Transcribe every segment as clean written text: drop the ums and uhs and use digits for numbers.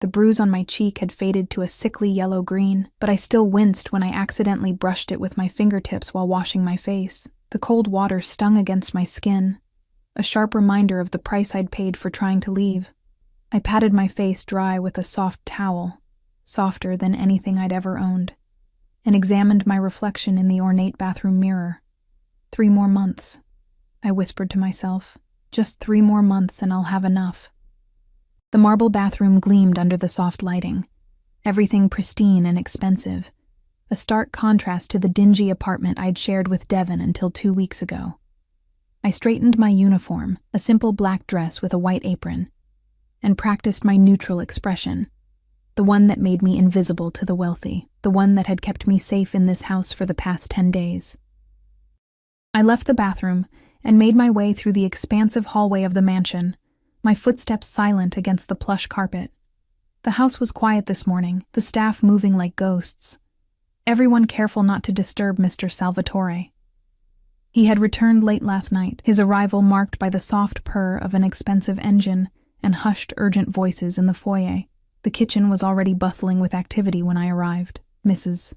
The bruise on my cheek had faded to a sickly yellow-green, but I still winced when I accidentally brushed it with my fingertips while washing my face. The cold water stung against my skin, a sharp reminder of the price I'd paid for trying to leave. I patted my face dry with a soft towel, softer than anything I'd ever owned, and examined my reflection in the ornate bathroom mirror. 3 more months, I whispered to myself. Just 3 more months and I'll have enough. The marble bathroom gleamed under the soft lighting, everything pristine and expensive, a stark contrast to the dingy apartment I'd shared with Devon until 2 weeks ago. I straightened my uniform, a simple black dress with a white apron, and practiced my neutral expression, the one that made me invisible to the wealthy, the one that had kept me safe in this house for the past 10 days. I left the bathroom and made my way through the expansive hallway of the mansion, my footsteps silent against the plush carpet. The house was quiet this morning, the staff moving like ghosts, everyone careful not to disturb Mr. Salvatore. He had returned late last night, his arrival marked by the soft purr of an expensive engine and hushed, urgent voices in the foyer. The kitchen was already bustling with activity when I arrived. Mrs.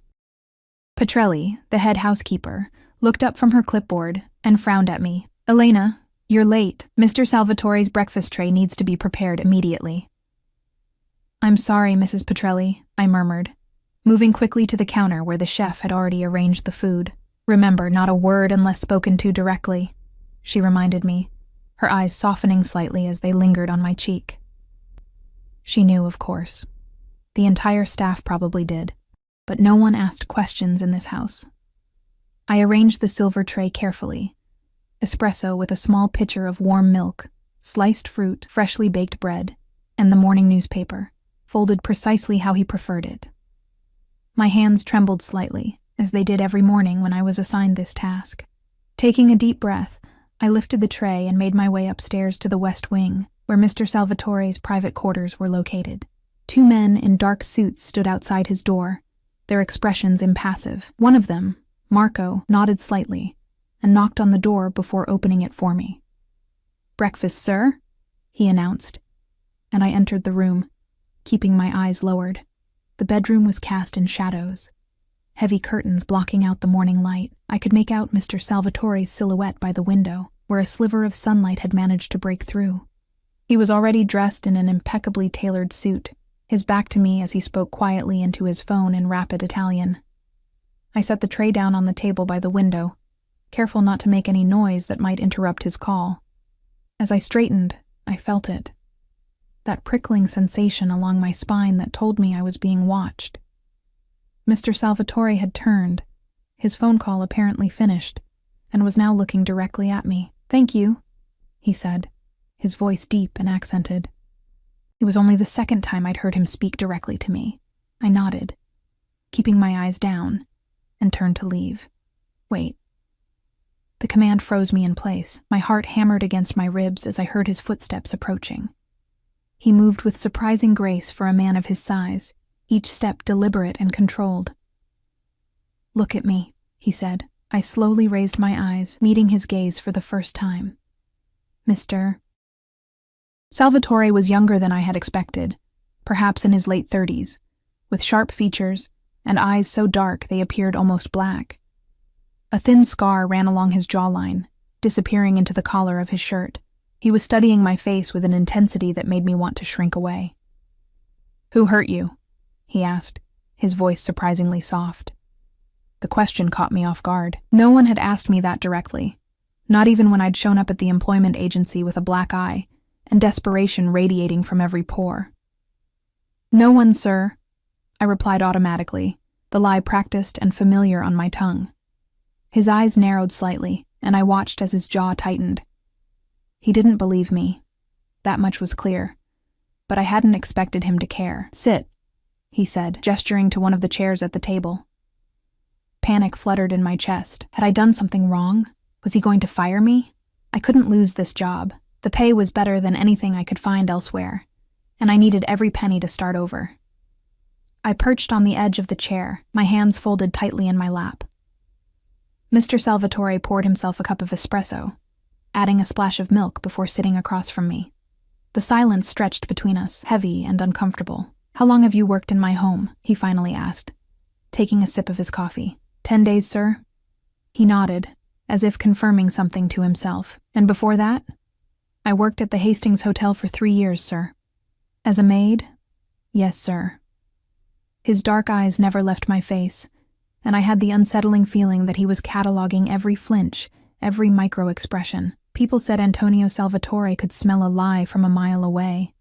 Petrelli, the head housekeeper, looked up from her clipboard and frowned at me. "Elena, you're late. Mr. Salvatore's breakfast tray needs to be prepared immediately." "I'm sorry, Mrs. Petrelli," I murmured, moving quickly to the counter where the chef had already arranged the food. "Remember, not a word unless spoken to directly," she reminded me, her eyes softening slightly as they lingered on my cheek. She knew, of course. The entire staff probably did, but no one asked questions in this house. I arranged the silver tray carefully. Espresso with a small pitcher of warm milk, sliced fruit, freshly baked bread, and the morning newspaper, folded precisely how he preferred it. My hands trembled slightly, as they did every morning when I was assigned this task. Taking a deep breath, I lifted the tray and made my way upstairs to the west wing, where Mr. Salvatore's private quarters were located. 2 men in dark suits stood outside his door, their expressions impassive. One of them, Marco, nodded slightly and knocked on the door before opening it for me. "Breakfast, sir," he announced, and I entered the room, keeping my eyes lowered. The bedroom was cast in shadows, heavy curtains blocking out the morning light. I could make out Mr. Salvatore's silhouette by the window, where a sliver of sunlight had managed to break through. He was already dressed in an impeccably tailored suit, his back to me as he spoke quietly into his phone in rapid Italian. I set the tray down on the table by the window, careful not to make any noise that might interrupt his call. As I straightened, I felt it. That prickling sensation along my spine that told me I was being watched. Mr. Salvatore had turned, his phone call apparently finished, and was now looking directly at me. "Thank you," he said, his voice deep and accented. It was only the second time I'd heard him speak directly to me. I nodded, keeping my eyes down, and turned to leave. Wait. The command froze me in place. My heart hammered against my ribs as I heard his footsteps approaching. He moved with surprising grace for a man of his size, each step deliberate and controlled. "Look at me," he said. I slowly raised my eyes, meeting his gaze for the first time. Mr. Salvatore was younger than I had expected, perhaps in his late 30s, with sharp features and eyes so dark they appeared almost black. A thin scar ran along his jawline, disappearing into the collar of his shirt. He was studying my face with an intensity that made me want to shrink away. "Who hurt you?" he asked, his voice surprisingly soft. The question caught me off guard. No one had asked me that directly, not even when I'd shown up at the employment agency with a black eye and desperation radiating from every pore. "No one, sir," I replied automatically, the lie practiced and familiar on my tongue. His eyes narrowed slightly, and I watched as his jaw tightened. He didn't believe me. That much was clear. But I hadn't expected him to care. "Sit," he said, gesturing to one of the chairs at the table. Panic fluttered in my chest. Had I done something wrong? Was he going to fire me? I couldn't lose this job. The pay was better than anything I could find elsewhere, and I needed every penny to start over. I perched on the edge of the chair, my hands folded tightly in my lap. Mr. Salvatore poured himself a cup of espresso, adding a splash of milk before sitting across from me. The silence stretched between us, heavy and uncomfortable. "How long have you worked in my home?" he finally asked, taking a sip of his coffee. 10 days, sir." He nodded, as if confirming something to himself. "And before that?" "I worked at the Hastings Hotel for 3 years, sir." "As a maid?" "Yes, sir." His dark eyes never left my face, and I had the unsettling feeling that he was cataloging every flinch, every micro-expression. People said Antonio Salvatore could smell a lie from a mile away.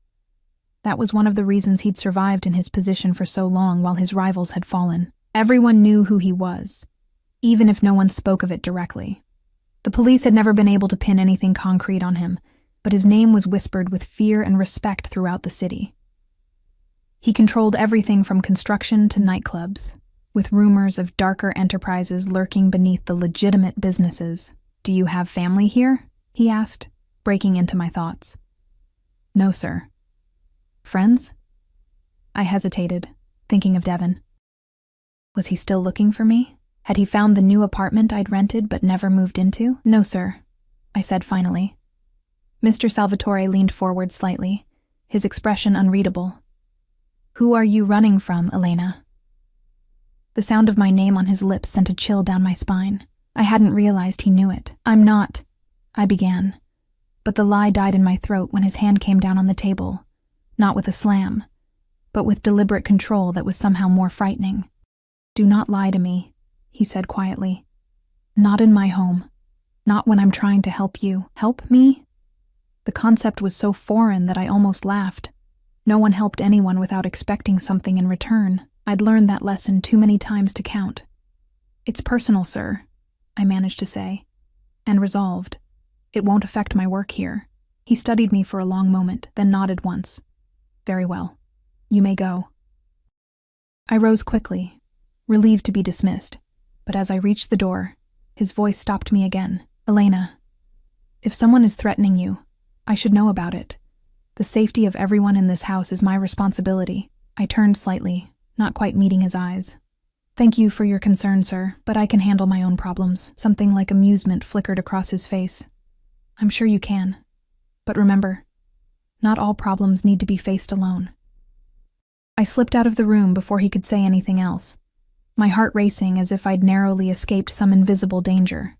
That was one of the reasons he'd survived in his position for so long while his rivals had fallen. Everyone knew who he was, even if no one spoke of it directly. The police had never been able to pin anything concrete on him, but his name was whispered with fear and respect throughout the city. He controlled everything from construction to nightclubs, with rumors of darker enterprises lurking beneath the legitimate businesses. "Do you have family here?" he asked, breaking into my thoughts. "No, sir." "Friends?" I hesitated, thinking of Devon. Was he still looking for me? Had he found the new apartment I'd rented but never moved into? "No, sir," I said finally. Mr. Salvatore leaned forward slightly, his expression unreadable. "Who are you running from, Elena?" The sound of my name on his lips sent a chill down my spine. I hadn't realized he knew it. "I'm not," I began, but the lie died in my throat when his hand came down on the table, not with a slam, but with deliberate control that was somehow more frightening. "Do not lie to me," he said quietly. "Not in my home. Not when I'm trying to help you." "Help me?" The concept was so foreign that I almost laughed. No one helped anyone without expecting something in return. I'd learned that lesson too many times to count. "It's personal, sir," I managed to say, and resolved. "It won't affect my work here." He studied me for a long moment, then nodded once. "Very well. You may go." I rose quickly, relieved to be dismissed, but as I reached the door, his voice stopped me again. "Elena, if someone is threatening you, I should know about it. The safety of everyone in this house is my responsibility." I turned slightly, not quite meeting his eyes. "Thank you for your concern, sir, but I can handle my own problems." Something like amusement flickered across his face. "I'm sure you can. But remember, not all problems need to be faced alone." I slipped out of the room before he could say anything else, my heart racing as if I'd narrowly escaped some invisible danger.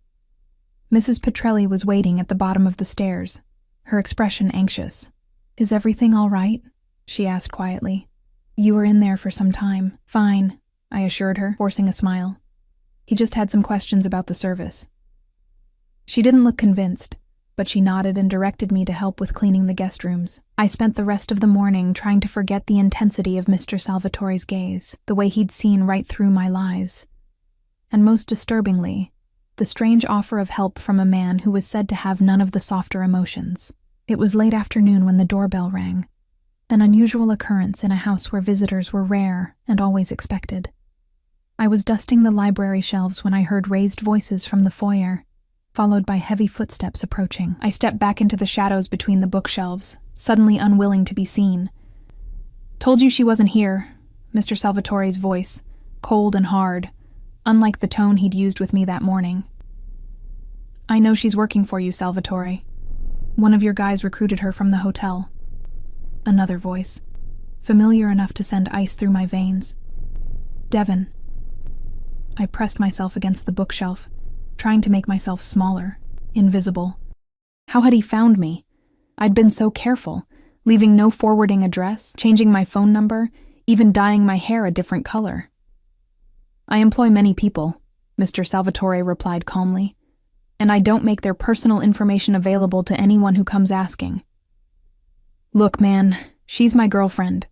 Mrs. Petrelli was waiting at the bottom of the stairs, her expression anxious. "Is everything all right?" she asked quietly. "You were in there for some time." "Fine," I assured her, forcing a smile. "He just had some questions about the service." She didn't look convinced, but she nodded and directed me to help with cleaning the guest rooms. I spent the rest of the morning trying to forget the intensity of Mr. Salvatore's gaze, the way he'd seen right through my lies. And most disturbingly, the strange offer of help from a man who was said to have none of the softer emotions. It was late afternoon when the doorbell rang, an unusual occurrence in a house where visitors were rare and always expected. I was dusting the library shelves when I heard raised voices from the foyer, followed by heavy footsteps approaching. I stepped back into the shadows between the bookshelves, suddenly unwilling to be seen. "Told you she wasn't here," Mr. Salvatore's voice, cold and hard, unlike the tone he'd used with me that morning. "I know she's working for you, Salvatore. One of your guys recruited her from the hotel." Another voice, familiar enough to send ice through my veins. "Devon." I pressed myself against the bookshelf, trying to make myself smaller, invisible. How had he found me? I'd been so careful, leaving no forwarding address, changing my phone number, even dyeing my hair a different color. "I employ many people," Mr. Salvatore replied calmly, "and I don't make their personal information available to anyone who comes asking." "Look, man, she's my girlfriend.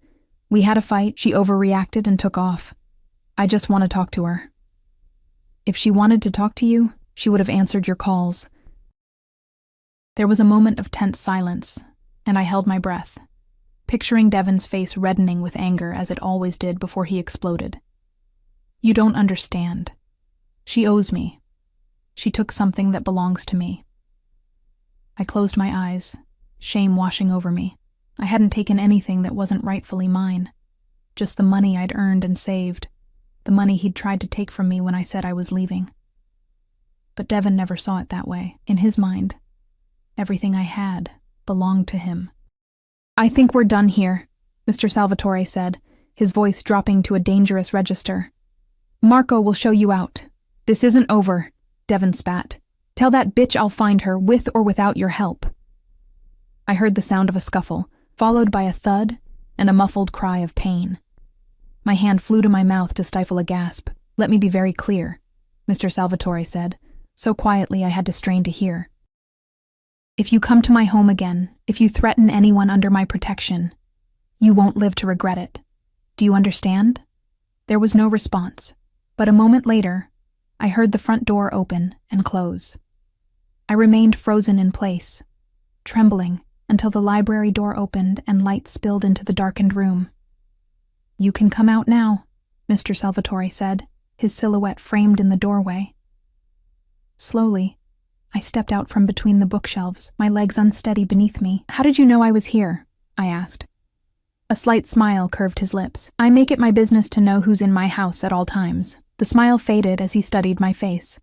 We had a fight, she overreacted and took off. I just want to talk to her." "If she wanted to talk to you, she would have answered your calls." There was a moment of tense silence, and I held my breath, picturing Devon's face reddening with anger as it always did before he exploded. "You don't understand. She owes me. She took something that belongs to me." I closed my eyes, shame washing over me. I hadn't taken anything that wasn't rightfully mine, just the money I'd earned and saved, the money he'd tried to take from me when I said I was leaving. But Devon never saw it that way. In his mind, everything I had belonged to him. I think we're done here, Mr. Salvatore said, his voice dropping to a dangerous register. Marco will show you out. This isn't over, Devon spat. Tell that bitch I'll find her, with or without your help. I heard the sound of a scuffle, followed by a thud and a muffled cry of pain. My hand flew to my mouth to stifle a gasp. Let me be very clear, Mr. Salvatore said, so quietly I had to strain to hear. If you come to my home again, if you threaten anyone under my protection, you won't live to regret it. Do you understand? There was no response, but a moment later, I heard the front door open and close. I remained frozen in place, trembling until the library door opened and light spilled into the darkened room. You can come out now, Mr. Salvatore said, his silhouette framed in the doorway. Slowly, I stepped out from between the bookshelves, my legs unsteady beneath me. How did you know I was here? I asked. A slight smile curved his lips. I make it my business to know who's in my house at all times. The smile faded as he studied my face.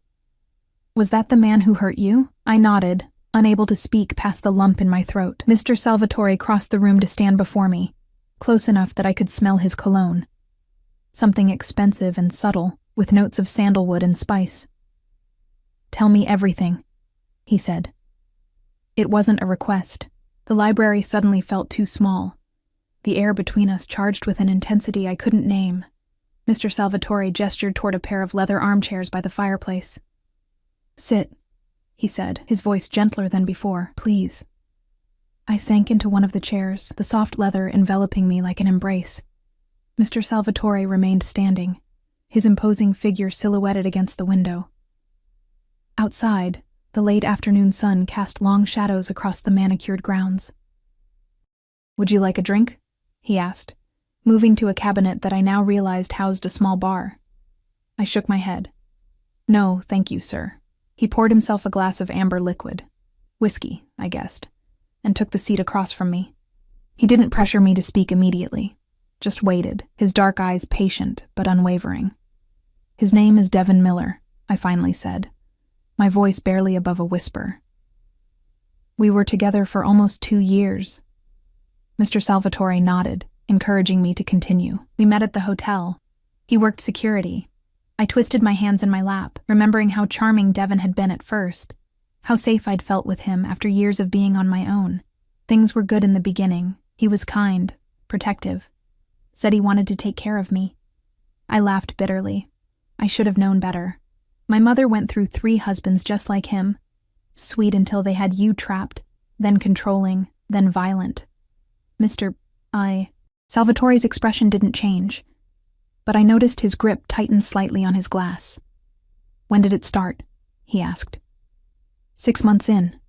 Was that the man who hurt you? I nodded, unable to speak past the lump in my throat. Mr. Salvatore crossed the room to stand before me, close enough that I could smell his cologne. Something expensive and subtle, with notes of sandalwood and spice. Tell me everything, he said. It wasn't a request. The library suddenly felt too small, the air between us charged with an intensity I couldn't name. Mr. Salvatore gestured toward a pair of leather armchairs by the fireplace. Sit, he said, his voice gentler than before. Please. I sank into one of the chairs, the soft leather enveloping me like an embrace. Mr. Salvatore remained standing, his imposing figure silhouetted against the window. Outside, the late afternoon sun cast long shadows across the manicured grounds. Would you like a drink? He asked, moving to a cabinet that I now realized housed a small bar. I shook my head. No, thank you, sir. He poured himself a glass of amber liquid. Whiskey, I guessed, and took the seat across from me. He didn't pressure me to speak immediately, just waited, his dark eyes patient but unwavering. His name is Devon Miller, I finally said, my voice barely above a whisper. We were together for almost 2 years. Mr. Salvatore nodded, encouraging me to continue. We met at the hotel. He worked security. I twisted my hands in my lap, remembering how charming Devon had been at first, how safe I'd felt with him after years of being on my own. Things were good in the beginning. He was kind, protective, said he wanted to take care of me. I laughed bitterly. I should have known better. My mother went through 3 husbands just like him, sweet until they had you trapped, then controlling, then violent. Salvatore's expression didn't change, but I noticed his grip tighten slightly on his glass. When did it start? He asked. 6 months in.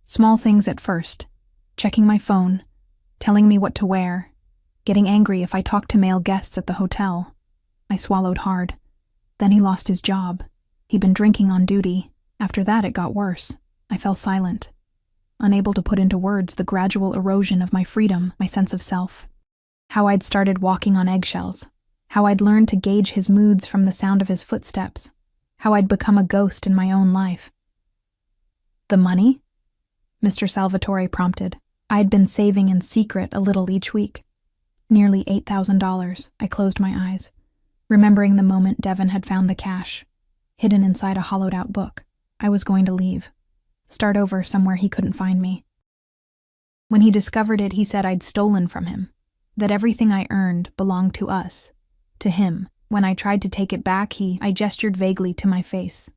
Small things at first. Checking my phone, telling me what to wear, getting angry if I talked to male guests at the hotel. I swallowed hard. Then he lost his job. He'd been drinking on duty. After that, it got worse. I fell silent, unable to put into words the gradual erosion of my freedom, my sense of self. How I'd started walking on eggshells. How I'd learned to gauge his moods from the sound of his footsteps. How I'd become a ghost in my own life. The money? Mr. Salvatore prompted. I had been saving in secret a little each week. Nearly $8,000. I closed my eyes, remembering the moment Devon had found the cash, hidden inside a hollowed-out book. I was going to leave, start over somewhere he couldn't find me. When he discovered it, he said I'd stolen from him, that everything I earned belonged to us, to him. When I tried to take it back, I gestured vaguely to my face.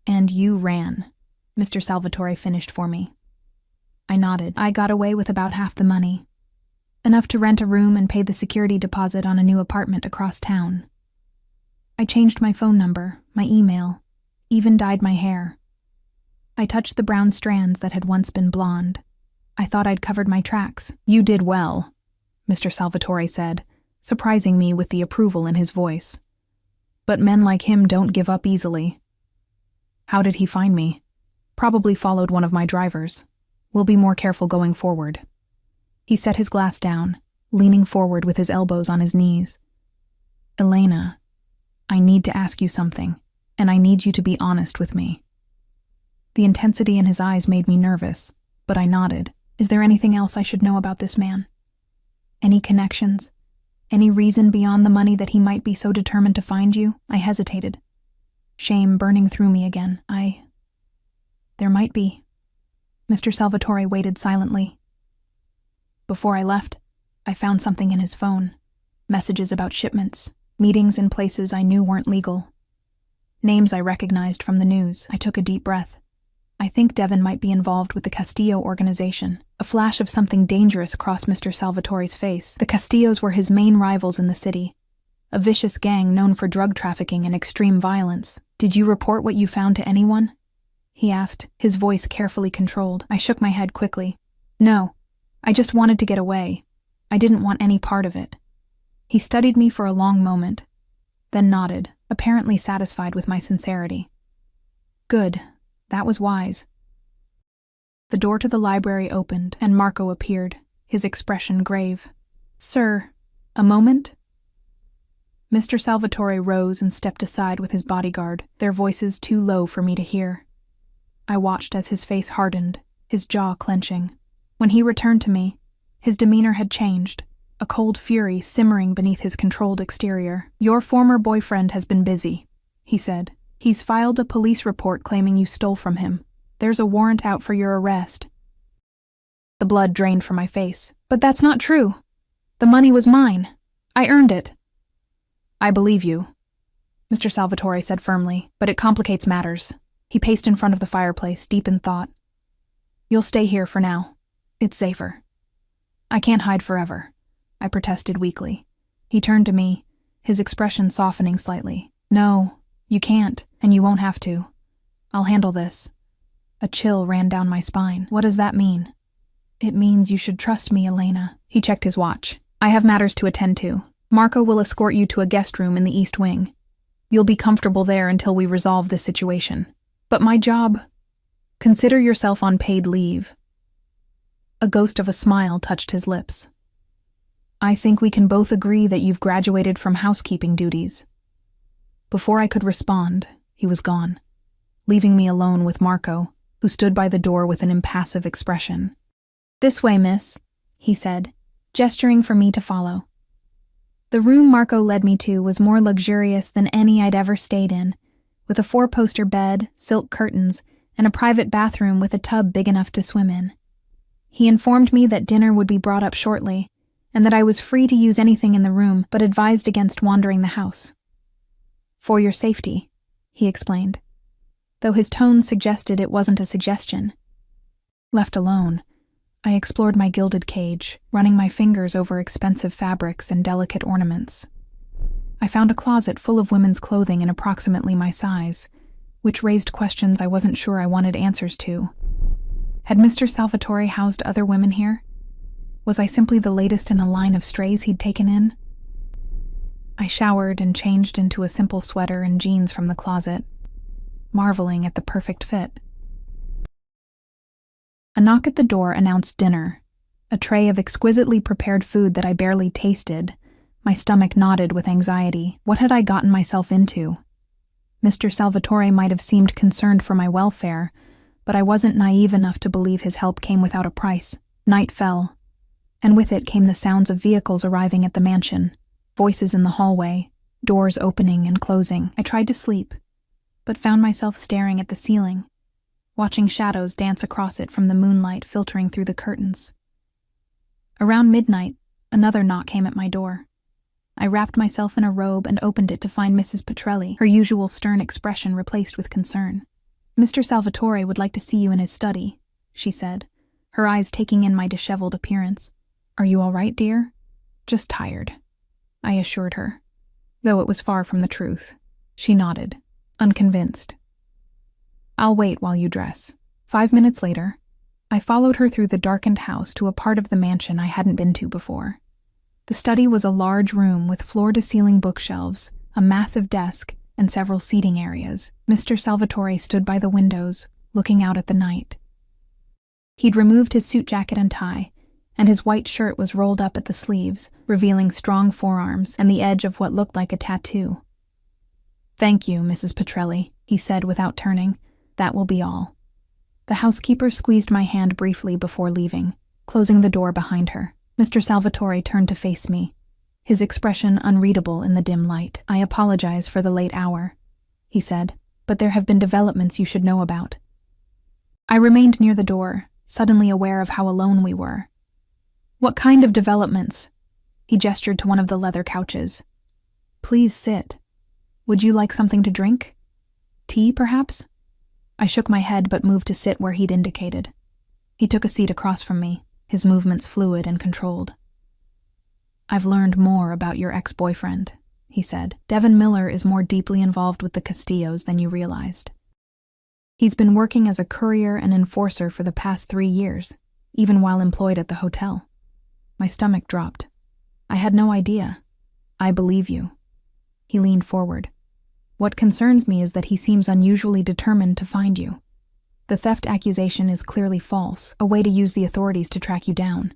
And you ran, Mr. Salvatore finished for me. I nodded. I got away with about half the money, enough to rent a room and pay the security deposit on a new apartment across town. I changed my phone number, my email, even dyed my hair. I touched the brown strands that had once been blonde. I thought I'd covered my tracks. You did well, Mr. Salvatore said, surprising me with the approval in his voice. But men like him don't give up easily. How did he find me? Probably followed one of my drivers. We'll be more careful going forward. He set his glass down, leaning forward with his elbows on his knees. Elena, I need to ask you something, and I need you to be honest with me. The intensity in his eyes made me nervous, but I nodded, Is there anything else I should know about this man? Any connections? Any reason beyond the money that he might be so determined to find you? I hesitated. Shame burning through me again. There might be. Mr. Salvatore waited silently. Before I left, I found something in his phone. Messages about shipments, meetings in places I knew weren't legal. Names I recognized from the news. I took a deep breath. I think Devon might be involved with the Castillo organization. A flash of something dangerous crossed Mr. Salvatore's face. The Castillos were his main rivals in the city, a vicious gang known for drug trafficking and extreme violence. Did you report what you found to anyone? He asked, his voice carefully controlled. I shook my head quickly. No, I just wanted to get away. I didn't want any part of it. He studied me for a long moment, then nodded, apparently satisfied with my sincerity. Good, that was wise. The door to the library opened, and Marco appeared, his expression grave. Sir, a moment? Mr. Salvatore rose and stepped aside with his bodyguard, their voices too low for me to hear. I watched as his face hardened, his jaw clenching. When he returned to me, his demeanor had changed, a cold fury simmering beneath his controlled exterior. Your former boyfriend has been busy, he said. He's filed a police report claiming you stole from him. There's a warrant out for your arrest. The blood drained from my face. But that's not true. The money was mine. I earned it. I believe you, Mr. Salvatore said firmly, but it complicates matters. He paced in front of the fireplace, deep in thought. You'll stay here for now. It's safer. I can't hide forever, I protested weakly. He turned to me, his expression softening slightly. No, you can't, and you won't have to. I'll handle this. A chill ran down my spine. What does that mean? It means you should trust me, Elena. He checked his watch. I have matters to attend to. Marco will escort you to a guest room in the East Wing. You'll be comfortable there until we resolve this situation. But my job... Consider yourself on paid leave. A ghost of a smile touched his lips. I think we can both agree that you've graduated from housekeeping duties. Before I could respond, he was gone, leaving me alone with Marco, who stood by the door with an impassive expression. This way, miss, he said, gesturing for me to follow. The room Marco led me to was more luxurious than any I'd ever stayed in, with a 4-poster bed, silk curtains, and a private bathroom with a tub big enough to swim in. He informed me that dinner would be brought up shortly, and that I was free to use anything in the room, but advised against wandering the house. For your safety, he explained, though his tone suggested it wasn't a suggestion. Left alone, I explored my gilded cage, running my fingers over expensive fabrics and delicate ornaments. I found a closet full of women's clothing in approximately my size, which raised questions I wasn't sure I wanted answers to. Had Mr. Salvatore housed other women here? Was I simply the latest in a line of strays he'd taken in? I showered and changed into a simple sweater and jeans from the closet, marveling at the perfect fit. A knock at the door announced dinner, a tray of exquisitely prepared food that I barely tasted. My stomach knotted with anxiety. What had I gotten myself into? Mr. Salvatore might have seemed concerned for my welfare, but I wasn't naive enough to believe his help came without a price. Night fell, and with it came the sounds of vehicles arriving at the mansion, voices in the hallway, doors opening and closing. I tried to sleep, but found myself staring at the ceiling, watching shadows dance across it from the moonlight filtering through the curtains. Around midnight, another knock came at my door. I wrapped myself in a robe and opened it to find Mrs. Petrelli, her usual stern expression replaced with concern. Mr. Salvatore would like to see you in his study, she said, her eyes taking in my disheveled appearance. Are you all right, dear? Just tired, I assured her, though it was far from the truth. She nodded, unconvinced. I'll wait while you dress. 5 minutes later, I followed her through the darkened house to a part of the mansion I hadn't been to before. The study was a large room with floor-to-ceiling bookshelves, a massive desk, and several seating areas. Mr. Salvatore stood by the windows, looking out at the night. He'd removed his suit jacket and tie, and his white shirt was rolled up at the sleeves, revealing strong forearms and the edge of what looked like a tattoo. Thank you, Mrs. Petrelli, he said without turning. That will be all. The housekeeper squeezed my hand briefly before leaving. closing the door behind her. Mr. Salvatore turned to face me, his expression unreadable in the dim light. "I apologize for the late hour," he said, "but there have been developments you should know about." I remained near the door, suddenly aware of how alone we were. "What kind of developments?" He gestured to one of the leather couches. "Please sit. Would you like something to drink? Tea, perhaps?" I shook my head but moved to sit where he'd indicated. He took a seat across from me, his movements fluid and controlled. "I've learned more about your ex-boyfriend," he said. "Devin Miller is more deeply involved with the Castillos than you realized. He's been working as a courier and enforcer for the past 3 years, even while employed at the hotel." My stomach dropped. "I had no idea. I believe you." He leaned forward. "What concerns me is that he seems unusually determined to find you. The theft accusation is clearly false, a way to use the authorities to track you down.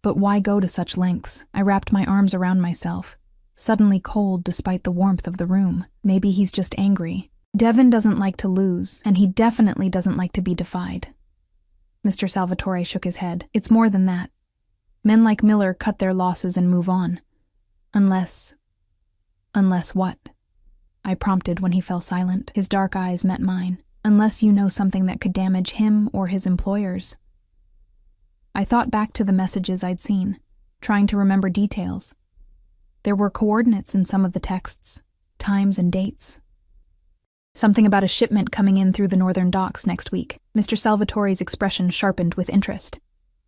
But why go to such lengths?" I wrapped my arms around myself, suddenly cold despite the warmth of the room. Maybe he's just angry. Devin doesn't like to lose, and he definitely doesn't like to be defied. Mr. Salvatore shook his head. "It's more than that. Men like Miller cut their losses and move on. Unless what?" I prompted when he fell silent. His dark eyes met mine. "Unless you know something that could damage him or his employers." I thought back to the messages I'd seen, trying to remember details. There were coordinates in some of the texts, times and dates. Something about a shipment coming in through the northern docks next week. Mr. Salvatore's expression sharpened with interest.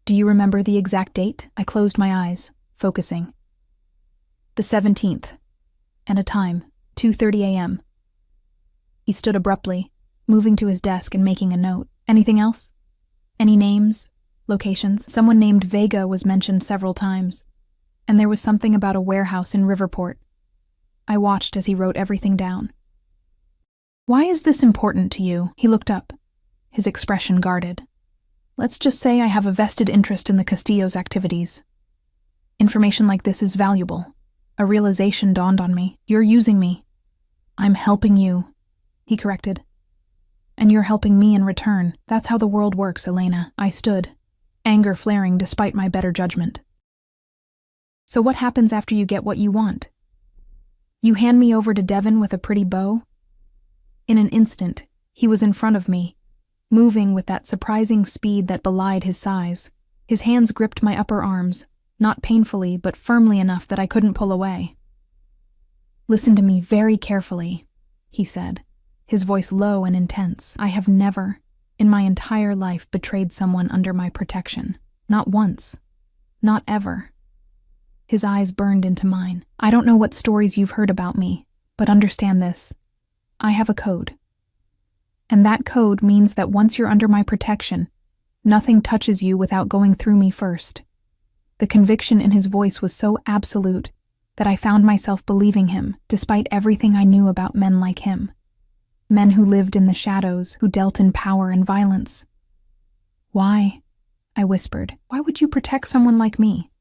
"Do you remember the exact date?" I closed my eyes, focusing. "The 17th, and a time, 2:30 a.m. He stood abruptly, moving to his desk and making a note. "Anything else? Any names? Locations?" Someone named Vega was mentioned several times, and there was something about a warehouse in Riverport. I watched as he wrote everything down. "Why is this important to you?" He looked up, his expression guarded. "Let's just say I have a vested interest in the Castillo's activities. Information like this is valuable." A realization dawned on me. "You're using me." "I'm helping you," he corrected. "And you're helping me in return. That's how the world works, Elena." I stood, anger flaring despite my better judgment. "So what happens after you get what you want? You hand me over to Devin with a pretty bow?" In an instant, he was in front of me, moving with that surprising speed that belied his size. His hands gripped my upper arms, not painfully but firmly enough that I couldn't pull away. "Listen to me very carefully," he said, his voice low and intense. "I have never, in my entire life, betrayed someone under my protection. Not once. Not ever." His eyes burned into mine. "I don't know what stories you've heard about me, but understand this. I have a code. And that code means that once you're under my protection, nothing touches you without going through me first." The conviction in his voice was so absolute that I found myself believing him, despite everything I knew about men like him. Men who lived in the shadows, who dealt in power and violence. "Why?" I whispered. "Why would you protect someone like me?"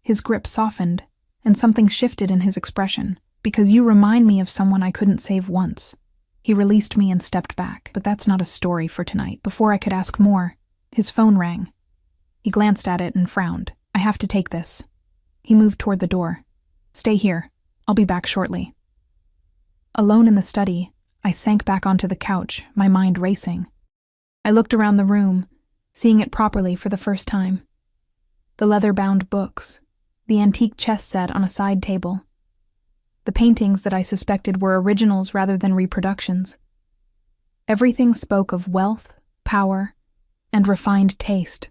His grip softened, and something shifted in his expression. "Because you remind me of someone I couldn't save once." He released me and stepped back. But that's not a story for tonight. Before I could ask more, his phone rang. He glanced at it and frowned. "I have to take this." He moved toward the door. "Stay here. I'll be back shortly." Alone in the study, I sank back onto the couch, my mind racing. I looked around the room, seeing it properly for the first time. The leather-bound books, the antique chess set on a side table, the paintings that I suspected were originals rather than reproductions. Everything spoke of wealth, power, and refined taste.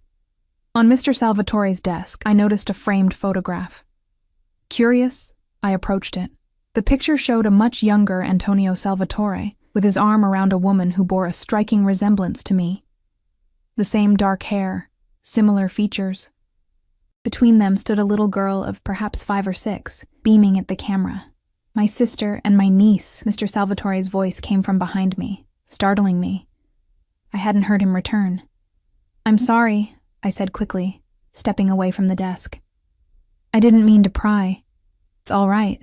On Mr. Salvatore's desk, I noticed a framed photograph. Curious, I approached it. The picture showed a much younger Antonio Salvatore, with his arm around a woman who bore a striking resemblance to me. The same dark hair, similar features. Between them stood a little girl of perhaps 5 or 6, beaming at the camera. "My sister and my niece." Mr. Salvatore's voice came from behind me, startling me. I hadn't heard him return. "I'm sorry," I said quickly, stepping away from the desk. "I didn't mean to pry. It's all right."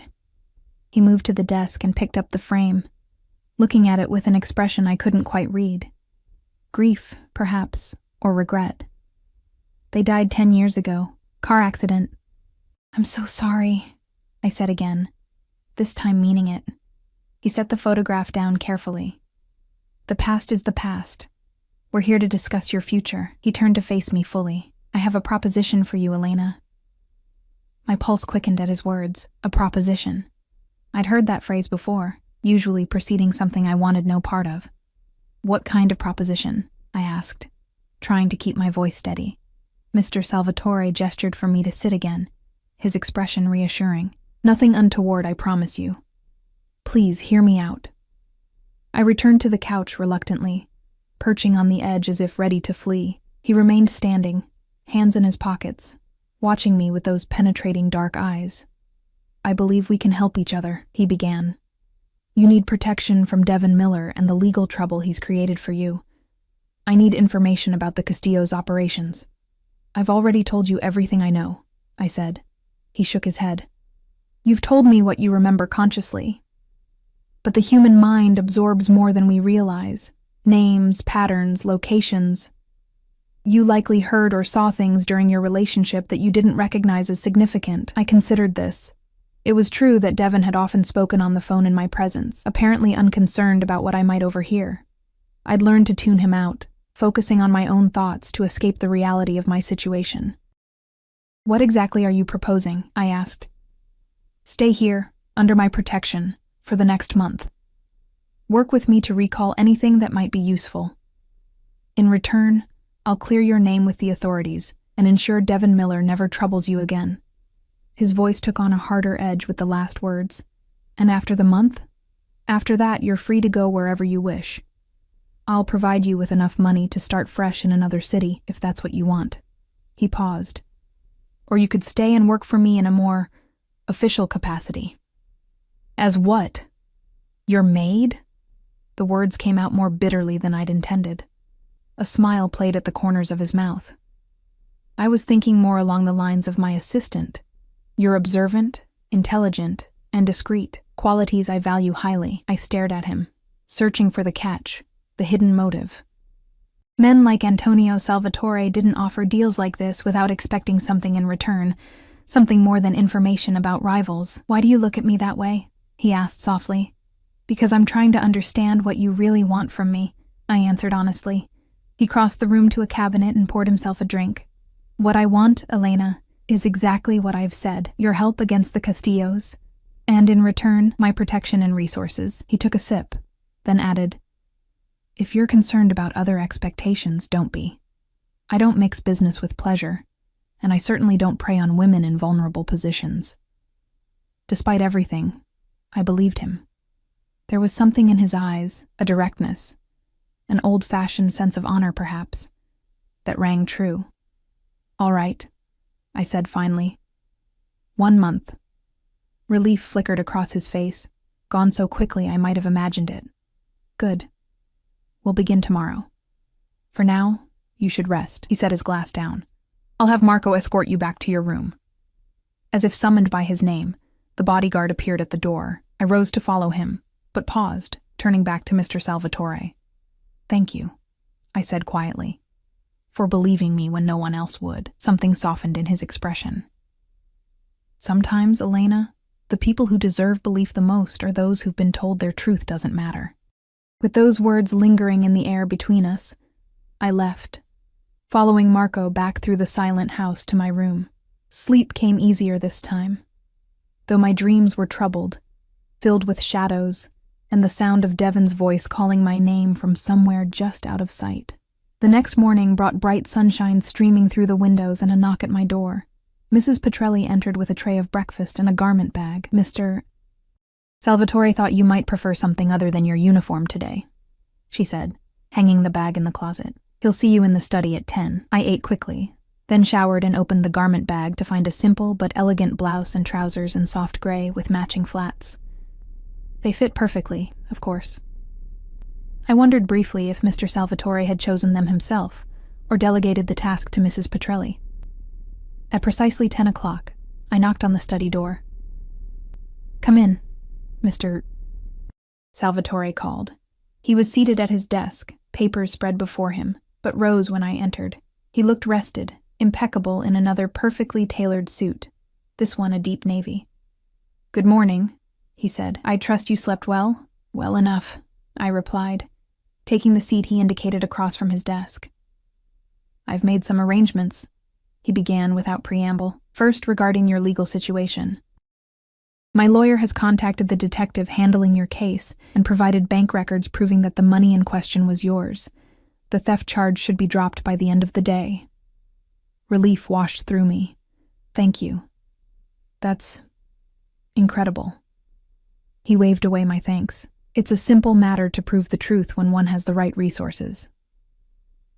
He moved to the desk and picked up the frame, looking at it with an expression I couldn't quite read. Grief, perhaps, or regret. They died 10 years ago. Car accident. I'm so sorry, I said again, this time meaning it. He set the photograph down carefully. The past is the past. We're here to discuss your future. He turned to face me fully. I have a proposition for you, Elena. My pulse quickened at his words. A proposition. I'd heard that phrase before, usually preceding something I wanted no part of. What kind of proposition? I asked, trying to keep my voice steady. Mr. Salvatore gestured for me to sit again, his expression reassuring. Nothing untoward, I promise you. Please hear me out. I returned to the couch reluctantly, perching on the edge as if ready to flee. He remained standing, hands in his pockets, watching me with those penetrating dark eyes. I believe we can help each other, he began. You need protection from Devin Miller and the legal trouble he's created for you. I need information about the Castillo's operations. I've already told you everything I know, I said. He shook his head. You've told me what you remember consciously. But the human mind absorbs more than we realize. Names, patterns, locations. You likely heard or saw things during your relationship that you didn't recognize as significant. I considered this. It was true that Devin had often spoken on the phone in my presence, apparently unconcerned about what I might overhear. I'd learned to tune him out, focusing on my own thoughts to escape the reality of my situation. What exactly are you proposing? I asked. Stay here, under my protection, for the next month. Work with me to recall anything that might be useful. In return, I'll clear your name with the authorities and ensure Devin Miller never troubles you again. His voice took on a harder edge with the last words. And after the month? After that, you're free to go wherever you wish. I'll provide you with enough money to start fresh in another city, if that's what you want. He paused. Or you could stay and work for me in a more official capacity. As what? Your maid? The words came out more bitterly than I'd intended. A smile played at the corners of his mouth. I was thinking more along the lines of my assistant. You're observant, intelligent, and discreet, qualities I value highly. I stared at him, searching for the catch, the hidden motive. Men like Antonio Salvatore didn't offer deals like this without expecting something in return, something more than information about rivals. Why do you look at me that way? He asked softly. Because I'm trying to understand what you really want from me, I answered honestly. He crossed the room to a cabinet and poured himself a drink. What I want, Elena, is exactly what I've said. Your help against the Castillos, and in return, my protection and resources. He took a sip, then added, If you're concerned about other expectations, don't be. I don't mix business with pleasure, and I certainly don't prey on women in vulnerable positions. Despite everything, I believed him. There was something in his eyes, a directness, an old-fashioned sense of honor, perhaps, that rang true. All right, I said finally. 1 month. Relief flickered across his face, gone so quickly I might have imagined it. Good. We'll begin tomorrow. For now, you should rest. He set his glass down. I'll have Marco escort you back to your room. As if summoned by his name, the bodyguard appeared at the door. I rose to follow him, but paused, turning back to Mr. Salvatore. Thank you, I said quietly, for believing me when no one else would. Something softened in his expression. Sometimes, Elena, the people who deserve belief the most are those who've been told their truth doesn't matter. With those words lingering in the air between us, I left, following Marco back through the silent house to my room. Sleep came easier this time, though my dreams were troubled, filled with shadows, and the sound of Devin's voice calling my name from somewhere just out of sight. The next morning brought bright sunshine streaming through the windows and a knock at my door. Mrs. Petrelli entered with a tray of breakfast and a garment bag. Mr. Salvatore thought you might prefer something other than your uniform today, she said, hanging the bag in the closet. He'll see you in the study at 10. I ate quickly, then showered and opened the garment bag to find a simple but elegant blouse and trousers in soft gray with matching flats. They fit perfectly, of course. I wondered briefly if Mr. Salvatore had chosen them himself, or delegated the task to Mrs. Petrelli. At precisely 10 o'clock, I knocked on the study door. Come in, Mr. Salvatore called. He was seated at his desk, papers spread before him, but rose when I entered. He looked rested, impeccable in another perfectly tailored suit, this one a deep navy. "Good morning," he said. "I trust you slept well?" "Well enough," I replied, taking the seat he indicated across from his desk. "I've made some arrangements," he began without preamble. "First, regarding your legal situation. My lawyer has contacted the detective handling your case and provided bank records proving that the money in question was yours. The theft charge should be dropped by the end of the day." Relief washed through me. "Thank you. That's incredible." He waved away my thanks. "It's a simple matter to prove the truth when one has the right resources."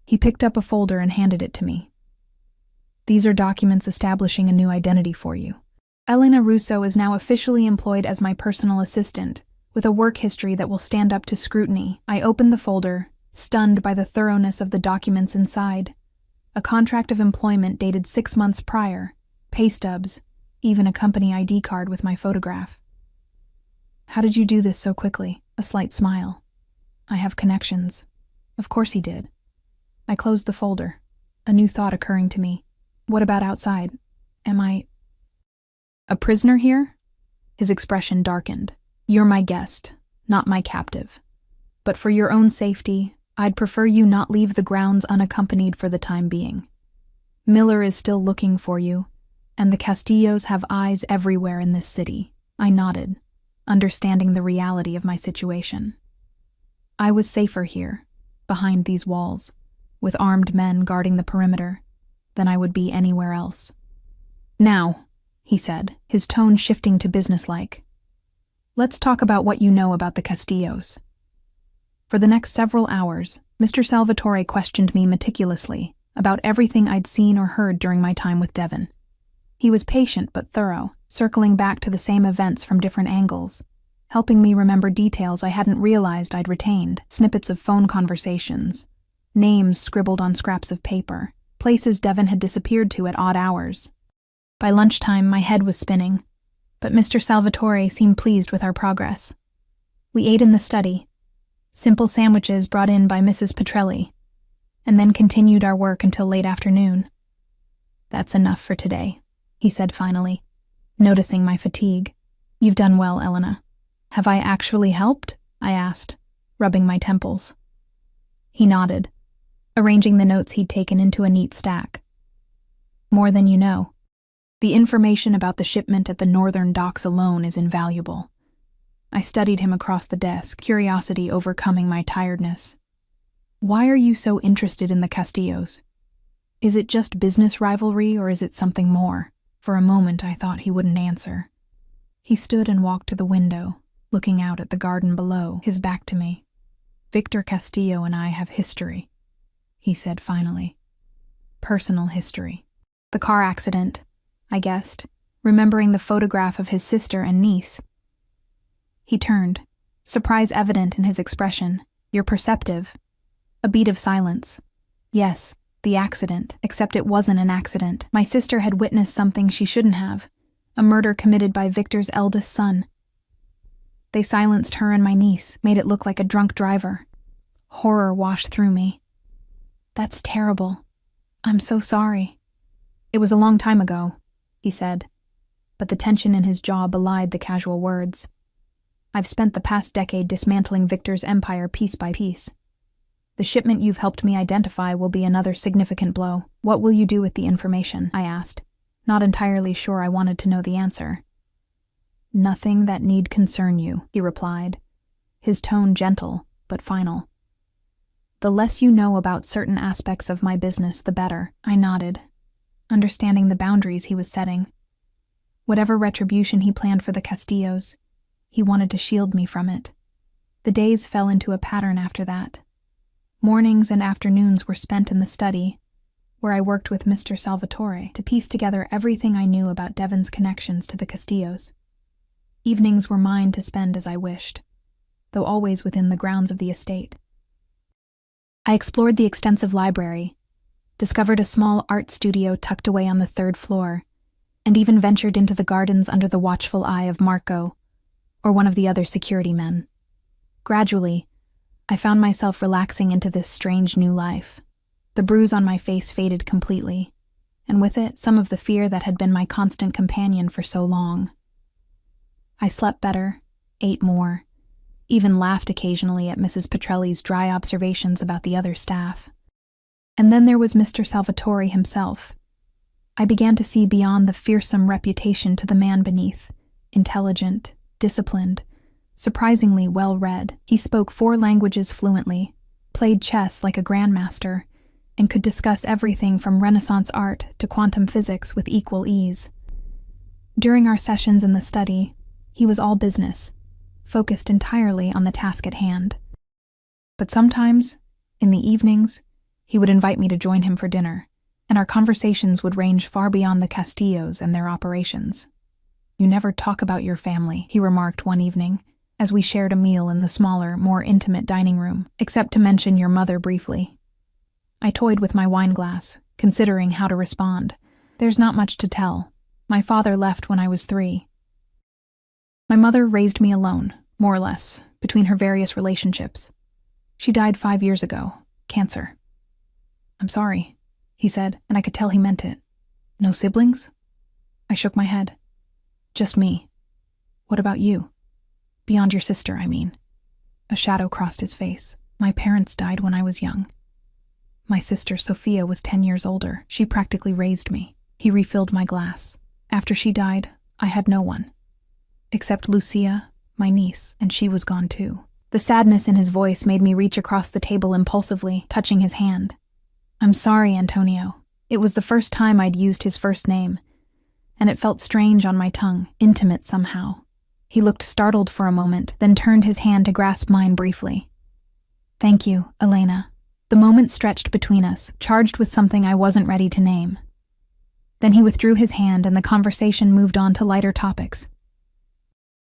He picked up a folder and handed it to me. "These are documents establishing a new identity for you. Elena Russo is now officially employed as my personal assistant, with a work history that will stand up to scrutiny." I opened the folder, stunned by the thoroughness of the documents inside. A contract of employment dated 6 months prior, pay stubs, even a company ID card with my photograph. "How did you do this so quickly?" A slight smile. "I have connections." Of course he did. I closed the folder, a new thought occurring to me. What about outside? Am I a prisoner here? His expression darkened. "You're my guest, not my captive. But for your own safety, I'd prefer you not leave the grounds unaccompanied for the time being. Miller is still looking for you, and the Castillos have eyes everywhere in this city." I nodded, understanding the reality of my situation. I was safer here, behind these walls, with armed men guarding the perimeter, than I would be anywhere else. "Now," he said, his tone shifting to businesslike, "let's talk about what you know about the Castillos." For the next several hours, Mr. Salvatore questioned me meticulously about everything I'd seen or heard during my time with Devon. He was patient but thorough, circling back to the same events from different angles, helping me remember details I hadn't realized I'd retained, snippets of phone conversations, names scribbled on scraps of paper, places Devon had disappeared to at odd hours. By lunchtime, my head was spinning, but Mr. Salvatore seemed pleased with our progress. We ate in the study, simple sandwiches brought in by Mrs. Petrelli, and then continued our work until late afternoon. "That's enough for today," he said finally, noticing my fatigue. "You've done well, Elena." "Have I actually helped?" I asked, rubbing my temples. He nodded, arranging the notes he'd taken into a neat stack. "More than you know. The information about the shipment at the northern docks alone is invaluable." I studied him across the desk, curiosity overcoming my tiredness. "Why are you so interested in the Castillos? Is it just business rivalry or is it something more?" For a moment I thought he wouldn't answer. He stood and walked to the window, looking out at the garden below, his back to me. "Victor Castillo and I have history," he said finally. "Personal history. The car accident," I guessed, remembering the photograph of his sister and niece. He turned, surprise evident in his expression. "You're perceptive." A beat of silence. "Yes, the accident, except it wasn't an accident. My sister had witnessed something she shouldn't have, a murder committed by Victor's eldest son. They silenced her and my niece, made it look like a drunk driver." Horror washed through me. "That's terrible. I'm so sorry." "It was a long time ago," he said, but the tension in his jaw belied the casual words. "I've spent the past decade dismantling Victor's empire piece by piece. The shipment you've helped me identify will be another significant blow." "What will you do with the information?" I asked, not entirely sure I wanted to know the answer. "Nothing that need concern you," he replied, his tone gentle but final. "The less you know about certain aspects of my business, the better." I nodded, understanding the boundaries he was setting. Whatever retribution he planned for the Castillos, he wanted to shield me from it. The days fell into a pattern after that. Mornings and afternoons were spent in the study, where I worked with Mr. Salvatore to piece together everything I knew about Devon's connections to the Castillos. Evenings were mine to spend as I wished, though always within the grounds of the estate. I explored the extensive library, discovered a small art studio tucked away on the 3rd floor, and even ventured into the gardens under the watchful eye of Marco, or one of the other security men. Gradually, I found myself relaxing into this strange new life. The bruise on my face faded completely, and with it, some of the fear that had been my constant companion for so long. I slept better, ate more, even laughed occasionally at Mrs. Petrelli's dry observations about the other staff. And then there was Mr. Salvatore himself. I began to see beyond the fearsome reputation to the man beneath. Intelligent, disciplined, surprisingly well-read. He spoke 4 languages fluently, played chess like a grandmaster, and could discuss everything from Renaissance art to quantum physics with equal ease. During our sessions in the study, he was all business, focused entirely on the task at hand. But sometimes, in the evenings, he would invite me to join him for dinner, and our conversations would range far beyond the Castillos and their operations. "You never talk about your family," he remarked one evening, as we shared a meal in the smaller, more intimate dining room, "except to mention your mother briefly." I toyed with my wine glass, considering how to respond. "There's not much to tell. My father left when I was 3. My mother raised me alone, more or less, between her various relationships. She died 5 years ago, cancer." "I'm sorry," he said, and I could tell he meant it. "No siblings?" I shook my head. "Just me. What about you? Beyond your sister, I mean." A shadow crossed his face. "My parents died when I was young. My sister, Sophia, was 10 years older. She practically raised me." He refilled my glass. "After she died, I had no one. Except Lucia, my niece, and she was gone too." The sadness in his voice made me reach across the table impulsively, touching his hand. "I'm sorry, Antonio." It was the first time I'd used his first name, and it felt strange on my tongue, intimate somehow. He looked startled for a moment, then turned his hand to grasp mine briefly. "Thank you, Elena." The moment stretched between us, charged with something I wasn't ready to name. Then he withdrew his hand and the conversation moved on to lighter topics.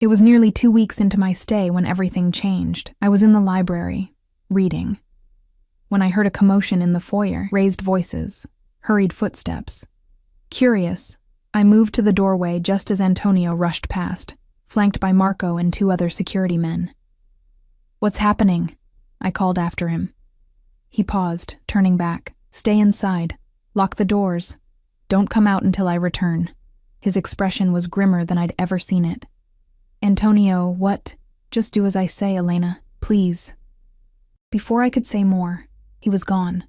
It was nearly 2 weeks into my stay when everything changed. I was in the library, reading, when I heard a commotion in the foyer, raised voices, hurried footsteps. Curious, I moved to the doorway just as Antonio rushed past, flanked by Marco and 2 other security men. "What's happening?" I called after him. He paused, turning back. "Stay inside. Lock the doors. Don't come out until I return." His expression was grimmer than I'd ever seen it. "Antonio, what?" "Just do as I say, Elena, please." Before I could say more, he was gone,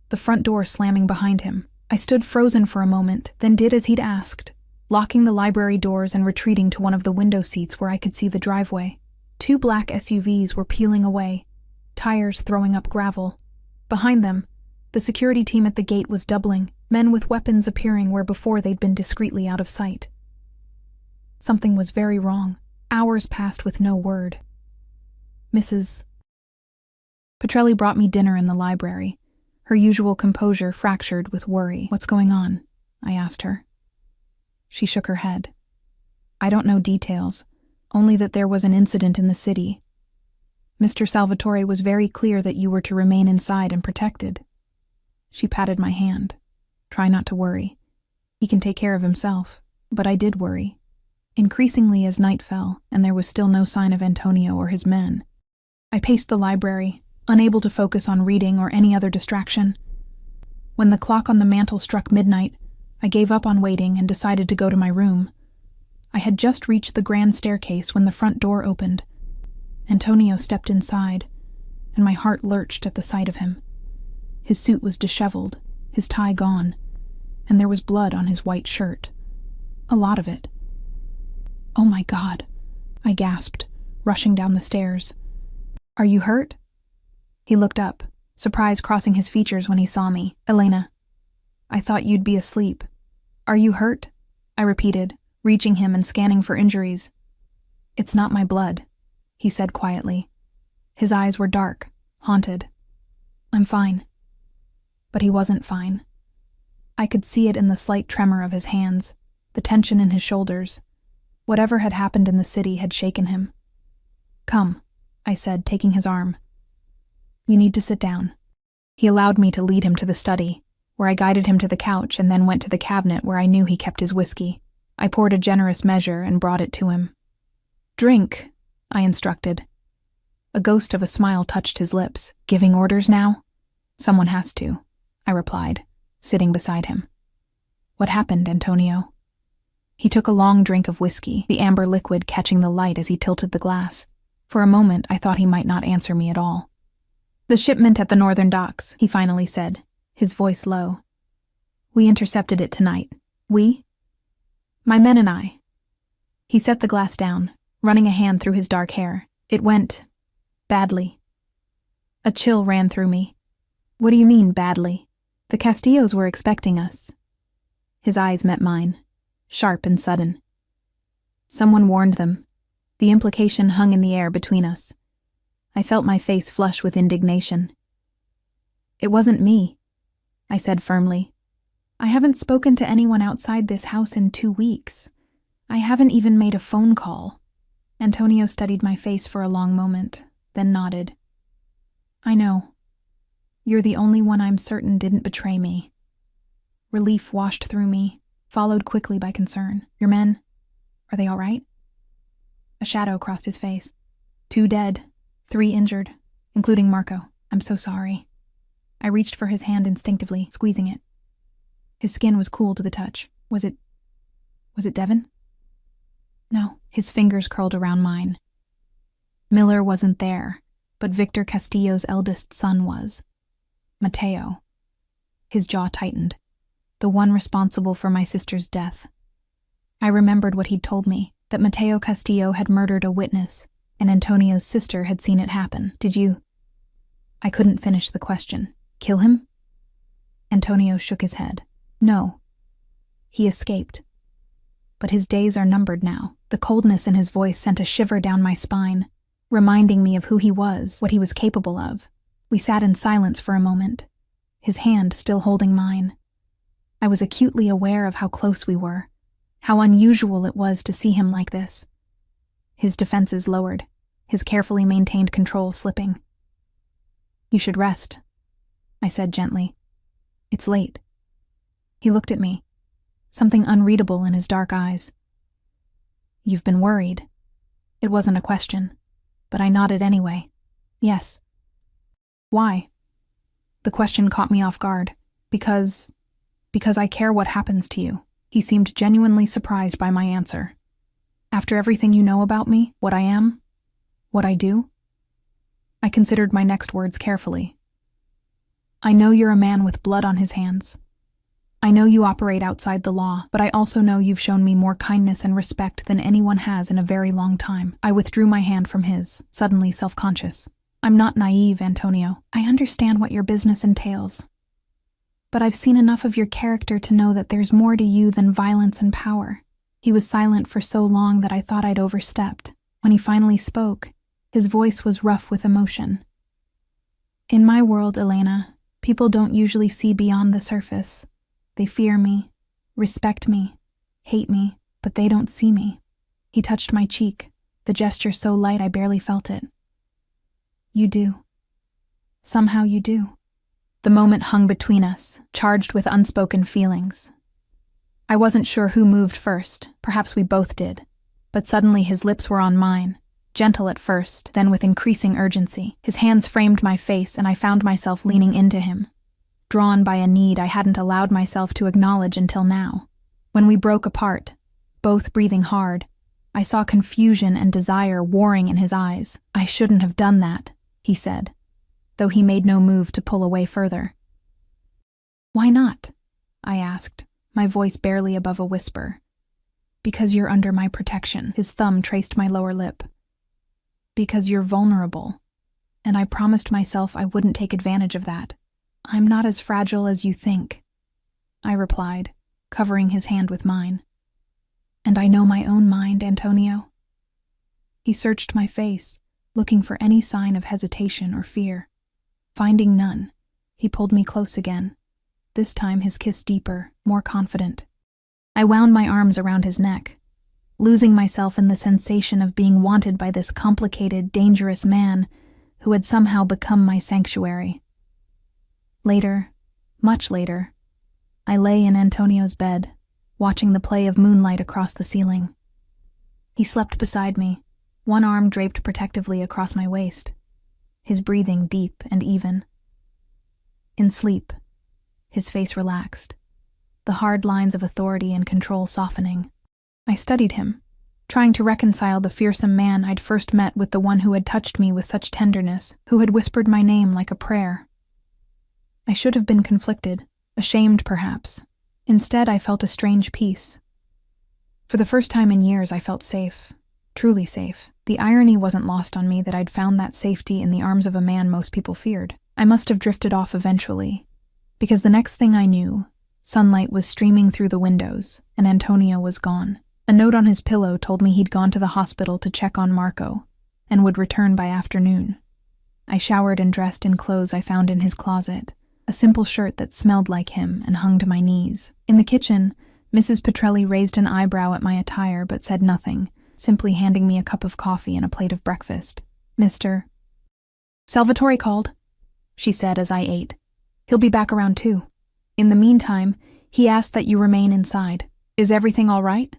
the front door slamming behind him. I stood frozen for a moment, then did as he'd asked, locking the library doors and retreating to one of the window seats where I could see the driveway. 2 black SUVs were peeling away, tires throwing up gravel. Behind them, the security team at the gate was doubling, men with weapons appearing where before they'd been discreetly out of sight. Something was very wrong. Hours passed with no word. Mrs. Petrelli brought me dinner in the library, her usual composure fractured with worry. "What's going on?" I asked her. She shook her head. "I don't know details, only that there was an incident in the city. Mr. Salvatore was very clear that you were to remain inside and protected." She patted my hand. "Try not to worry. He can take care of himself." But I did worry. Increasingly as night fell, and there was still no sign of Antonio or his men. I paced the library, unable to focus on reading or any other distraction. When the clock on the mantel struck midnight, I gave up on waiting and decided to go to my room. I had just reached the grand staircase when the front door opened. Antonio stepped inside, and my heart lurched at the sight of him. His suit was disheveled, his tie gone, and there was blood on his white shirt. A lot of it. "Oh my God," I gasped, rushing down the stairs. "Are you hurt?" He looked up, surprise crossing his features when he saw me. "Elena, I thought you'd be asleep. Are you hurt?" I repeated, reaching him and scanning for injuries. "It's not my blood," he said quietly. His eyes were dark, haunted. "I'm fine." But he wasn't fine. I could see it in the slight tremor of his hands, the tension in his shoulders. Whatever had happened in the city had shaken him. "Come," I said, taking his arm. "You need to sit down." He allowed me to lead him to the study, where I guided him to the couch and then went to the cabinet where I knew he kept his whiskey. I poured a generous measure and brought it to him. "Drink," I instructed. A ghost of a smile touched his lips. "Giving orders now?" "Someone has to," I replied, sitting beside him. What happened, Antonio? He took a long drink of whiskey, the amber liquid catching the light as he tilted the glass. For a moment, I thought he might not answer me at all. The shipment at the northern docks, he finally said, his voice low. We intercepted it tonight. We? My men and I. He set the glass down, running a hand through his dark hair. It went badly. A chill ran through me. What do you mean, badly? The Castillos were expecting us. His eyes met mine, sharp and sudden. Someone warned them. The implication hung in the air between us. I felt my face flush with indignation. It wasn't me, I said firmly. I haven't spoken to anyone outside this house in 2 weeks. I haven't even made a phone call. Antonio studied my face for a long moment, then nodded. I know. You're the only one I'm certain didn't betray me. Relief washed through me, followed quickly by concern. Your men? Are they all right? A shadow crossed his face. 2 dead, 3 injured, including Marco. I'm so sorry. I reached for his hand instinctively, squeezing it. His skin was cool to the touch. Was it Devin? No, his fingers curled around mine. Miller wasn't there, but Victor Castillo's eldest son was. Mateo. His jaw tightened. The one responsible for my sister's death. I remembered what he'd told me, that Mateo Castillo had murdered a witness, and Antonio's sister had seen it happen. Did you? I couldn't finish the question. Kill him? Antonio shook his head. No. He escaped. But his days are numbered now. The coldness in his voice sent a shiver down my spine, reminding me of who he was, what he was capable of. We sat in silence for a moment, his hand still holding mine. I was acutely aware of how close we were, how unusual it was to see him like this. His defenses lowered, his carefully maintained control slipping. You should rest, I said gently. It's late. He looked at me, something unreadable in his dark eyes. You've been worried. It wasn't a question, but I nodded anyway. Yes. Why? The question caught me off guard. Because I care what happens to you. He seemed genuinely surprised by my answer. After everything you know about me, what I am, what I do? I considered my next words carefully. I know you're a man with blood on his hands. I know you operate outside the law, but I also know you've shown me more kindness and respect than anyone has in a very long time. I withdrew my hand from his, suddenly self-conscious. I'm not naive, Antonio. I understand what your business entails. But I've seen enough of your character to know that there's more to you than violence and power. He was silent for so long that I thought I'd overstepped. When he finally spoke, his voice was rough with emotion. In my world, Elena, people don't usually see beyond the surface. They fear me, respect me, hate me, but they don't see me. He touched my cheek, the gesture so light I barely felt it. You do. Somehow you do. The moment hung between us, charged with unspoken feelings. I wasn't sure who moved first, perhaps we both did, but suddenly his lips were on mine, gentle at first, then with increasing urgency. His hands framed my face and I found myself leaning into him, drawn by a need I hadn't allowed myself to acknowledge until now. When we broke apart, both breathing hard, I saw confusion and desire warring in his eyes. I shouldn't have done that, he said, though he made no move to pull away further. Why not? I asked, my voice barely above a whisper. Because you're under my protection. His thumb traced my lower lip. Because you're vulnerable, and I promised myself I wouldn't take advantage of that. I'm not as fragile as you think, I replied, covering his hand with mine. And I know my own mind, Antonio. He searched my face, looking for any sign of hesitation or fear. Finding none, he pulled me close again, this time his kiss deeper, more confident. I wound my arms around his neck, losing myself in the sensation of being wanted by this complicated, dangerous man who had somehow become my sanctuary. Later, much later, I lay in Antonio's bed, watching the play of moonlight across the ceiling. He slept beside me, one arm draped protectively across my waist, his breathing deep and even. In sleep, his face relaxed, the hard lines of authority and control softening. I studied him, trying to reconcile the fearsome man I'd first met with the one who had touched me with such tenderness, who had whispered my name like a prayer. I should have been conflicted, ashamed perhaps. Instead, I felt a strange peace. For the first time in years, I felt safe, truly safe. The irony wasn't lost on me that I'd found that safety in the arms of a man most people feared. I must have drifted off eventually, because the next thing I knew, sunlight was streaming through the windows, and Antonio was gone. A note on his pillow told me he'd gone to the hospital to check on Marco, and would return by afternoon. I showered and dressed in clothes I found in his closet, a simple shirt that smelled like him and hung to my knees. In the kitchen, Mrs. Petrelli raised an eyebrow at my attire but said nothing, simply handing me a cup of coffee and a plate of breakfast. "Mr. Salvatore called," she said as I ate. "He'll be back around 2. In the meantime, he asked that you remain inside. Is everything all right?"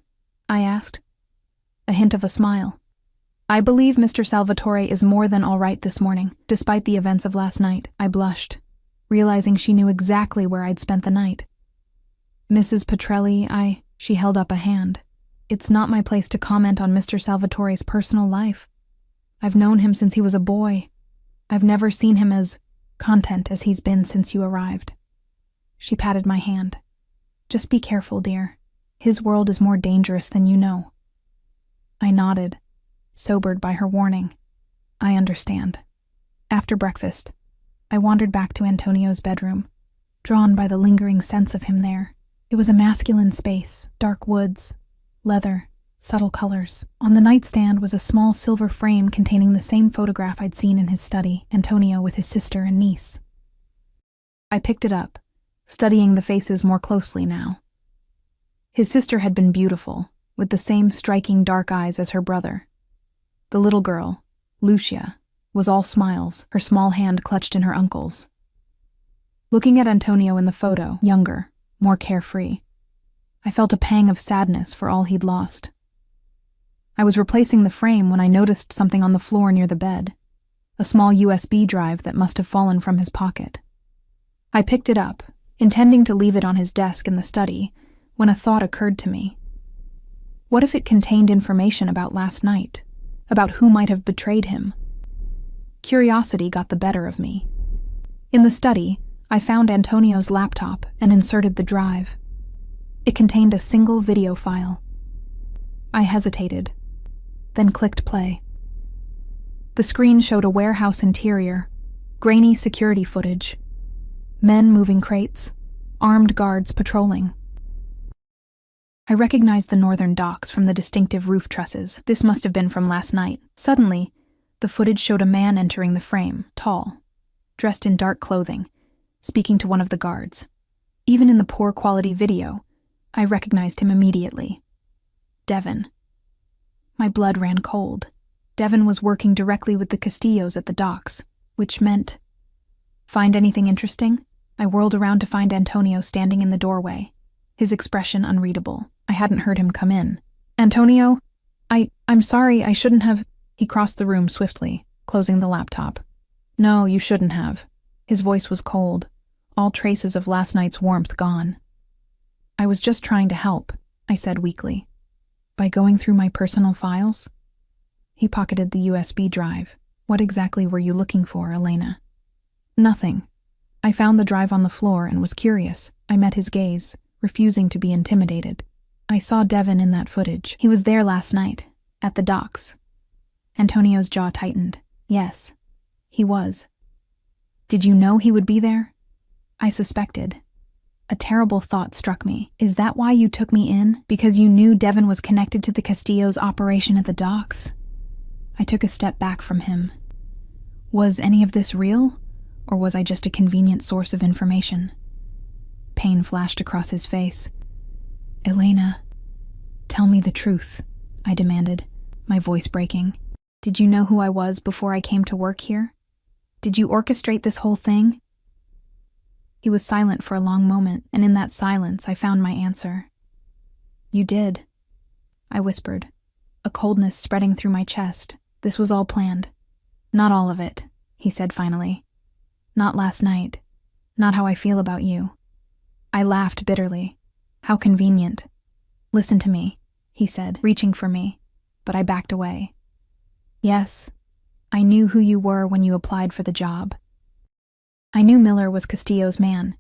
I asked. A hint of a smile. "I believe Mr. Salvatore is more than all right this morning, despite the events of last night." I blushed, realizing she knew exactly where I'd spent the night. "Mrs. Petrelli, she held up a hand. "It's not my place to comment on Mr. Salvatore's personal life. I've known him since he was a boy. I've never seen him as content as he's been since you arrived." She patted my hand. "Just be careful, dear. His world is more dangerous than you know." I nodded, sobered by her warning. "I understand." After breakfast, I wandered back to Antonio's bedroom, drawn by the lingering sense of him there. It was a masculine space, dark woods, leather, subtle colors. On the nightstand was a small silver frame containing the same photograph I'd seen in his study, Antonio with his sister and niece. I picked it up, studying the faces more closely now. His sister had been beautiful, with the same striking dark eyes as her brother. The little girl, Lucia, was all smiles, her small hand clutched in her uncle's. Looking at Antonio in the photo, younger, more carefree, I felt a pang of sadness for all he'd lost. I was replacing the frame when I noticed something on the floor near the bed, a small USB drive that must have fallen from his pocket. I picked it up, intending to leave it on his desk in the study, when a thought occurred to me. What if it contained information about last night, about who might have betrayed him? Curiosity got the better of me. In the study, I found Antonio's laptop and inserted the drive. It contained a single video file. I hesitated, then clicked play. The screen showed a warehouse interior, grainy security footage, men moving crates, armed guards patrolling. I recognized the northern docks from the distinctive roof trusses. This must have been from last night. Suddenly, the footage showed a man entering the frame, tall, dressed in dark clothing, speaking to one of the guards. Even in the poor quality video, I recognized him immediately. Devin. My blood ran cold. Devin was working directly with the Castillos at the docks, which meant... Find anything interesting? I whirled around to find Antonio standing in the doorway, his expression unreadable. I hadn't heard him come in. "Antonio, I'm sorry, I shouldn't have..." He crossed the room swiftly, closing the laptop. "No, you shouldn't have." His voice was cold, all traces of last night's warmth gone. "I was just trying to help," I said weakly. "By going through my personal files?" He pocketed the USB drive. "What exactly were you looking for, Elena?" "Nothing. I found the drive on the floor and was curious." I met his gaze, refusing to be intimidated. "I saw Devin in that footage. He was there last night, at the docks." Antonio's jaw tightened. "Yes, he was." "Did you know he would be there?" I suspected. A terrible thought struck me. "Is that why you took me in? Because you knew Devin was connected to the Castillo's operation at the docks?" I took a step back from him. Was any of this real, or was I just a convenient source of information? Pain flashed across his face. "Elena, tell me the truth," I demanded, my voice breaking. "Did you know who I was before I came to work here? Did you orchestrate this whole thing?" He was silent for a long moment, and in that silence I found my answer. "You did," I whispered, a coldness spreading through my chest. "This was all planned." "Not all of it," he said finally. "Not last night. Not how I feel about you." I laughed bitterly. How convenient. Listen to me, he said, reaching for me, but I backed away. Yes, I knew who you were when you applied for the job. I knew Miller was Castillo's man,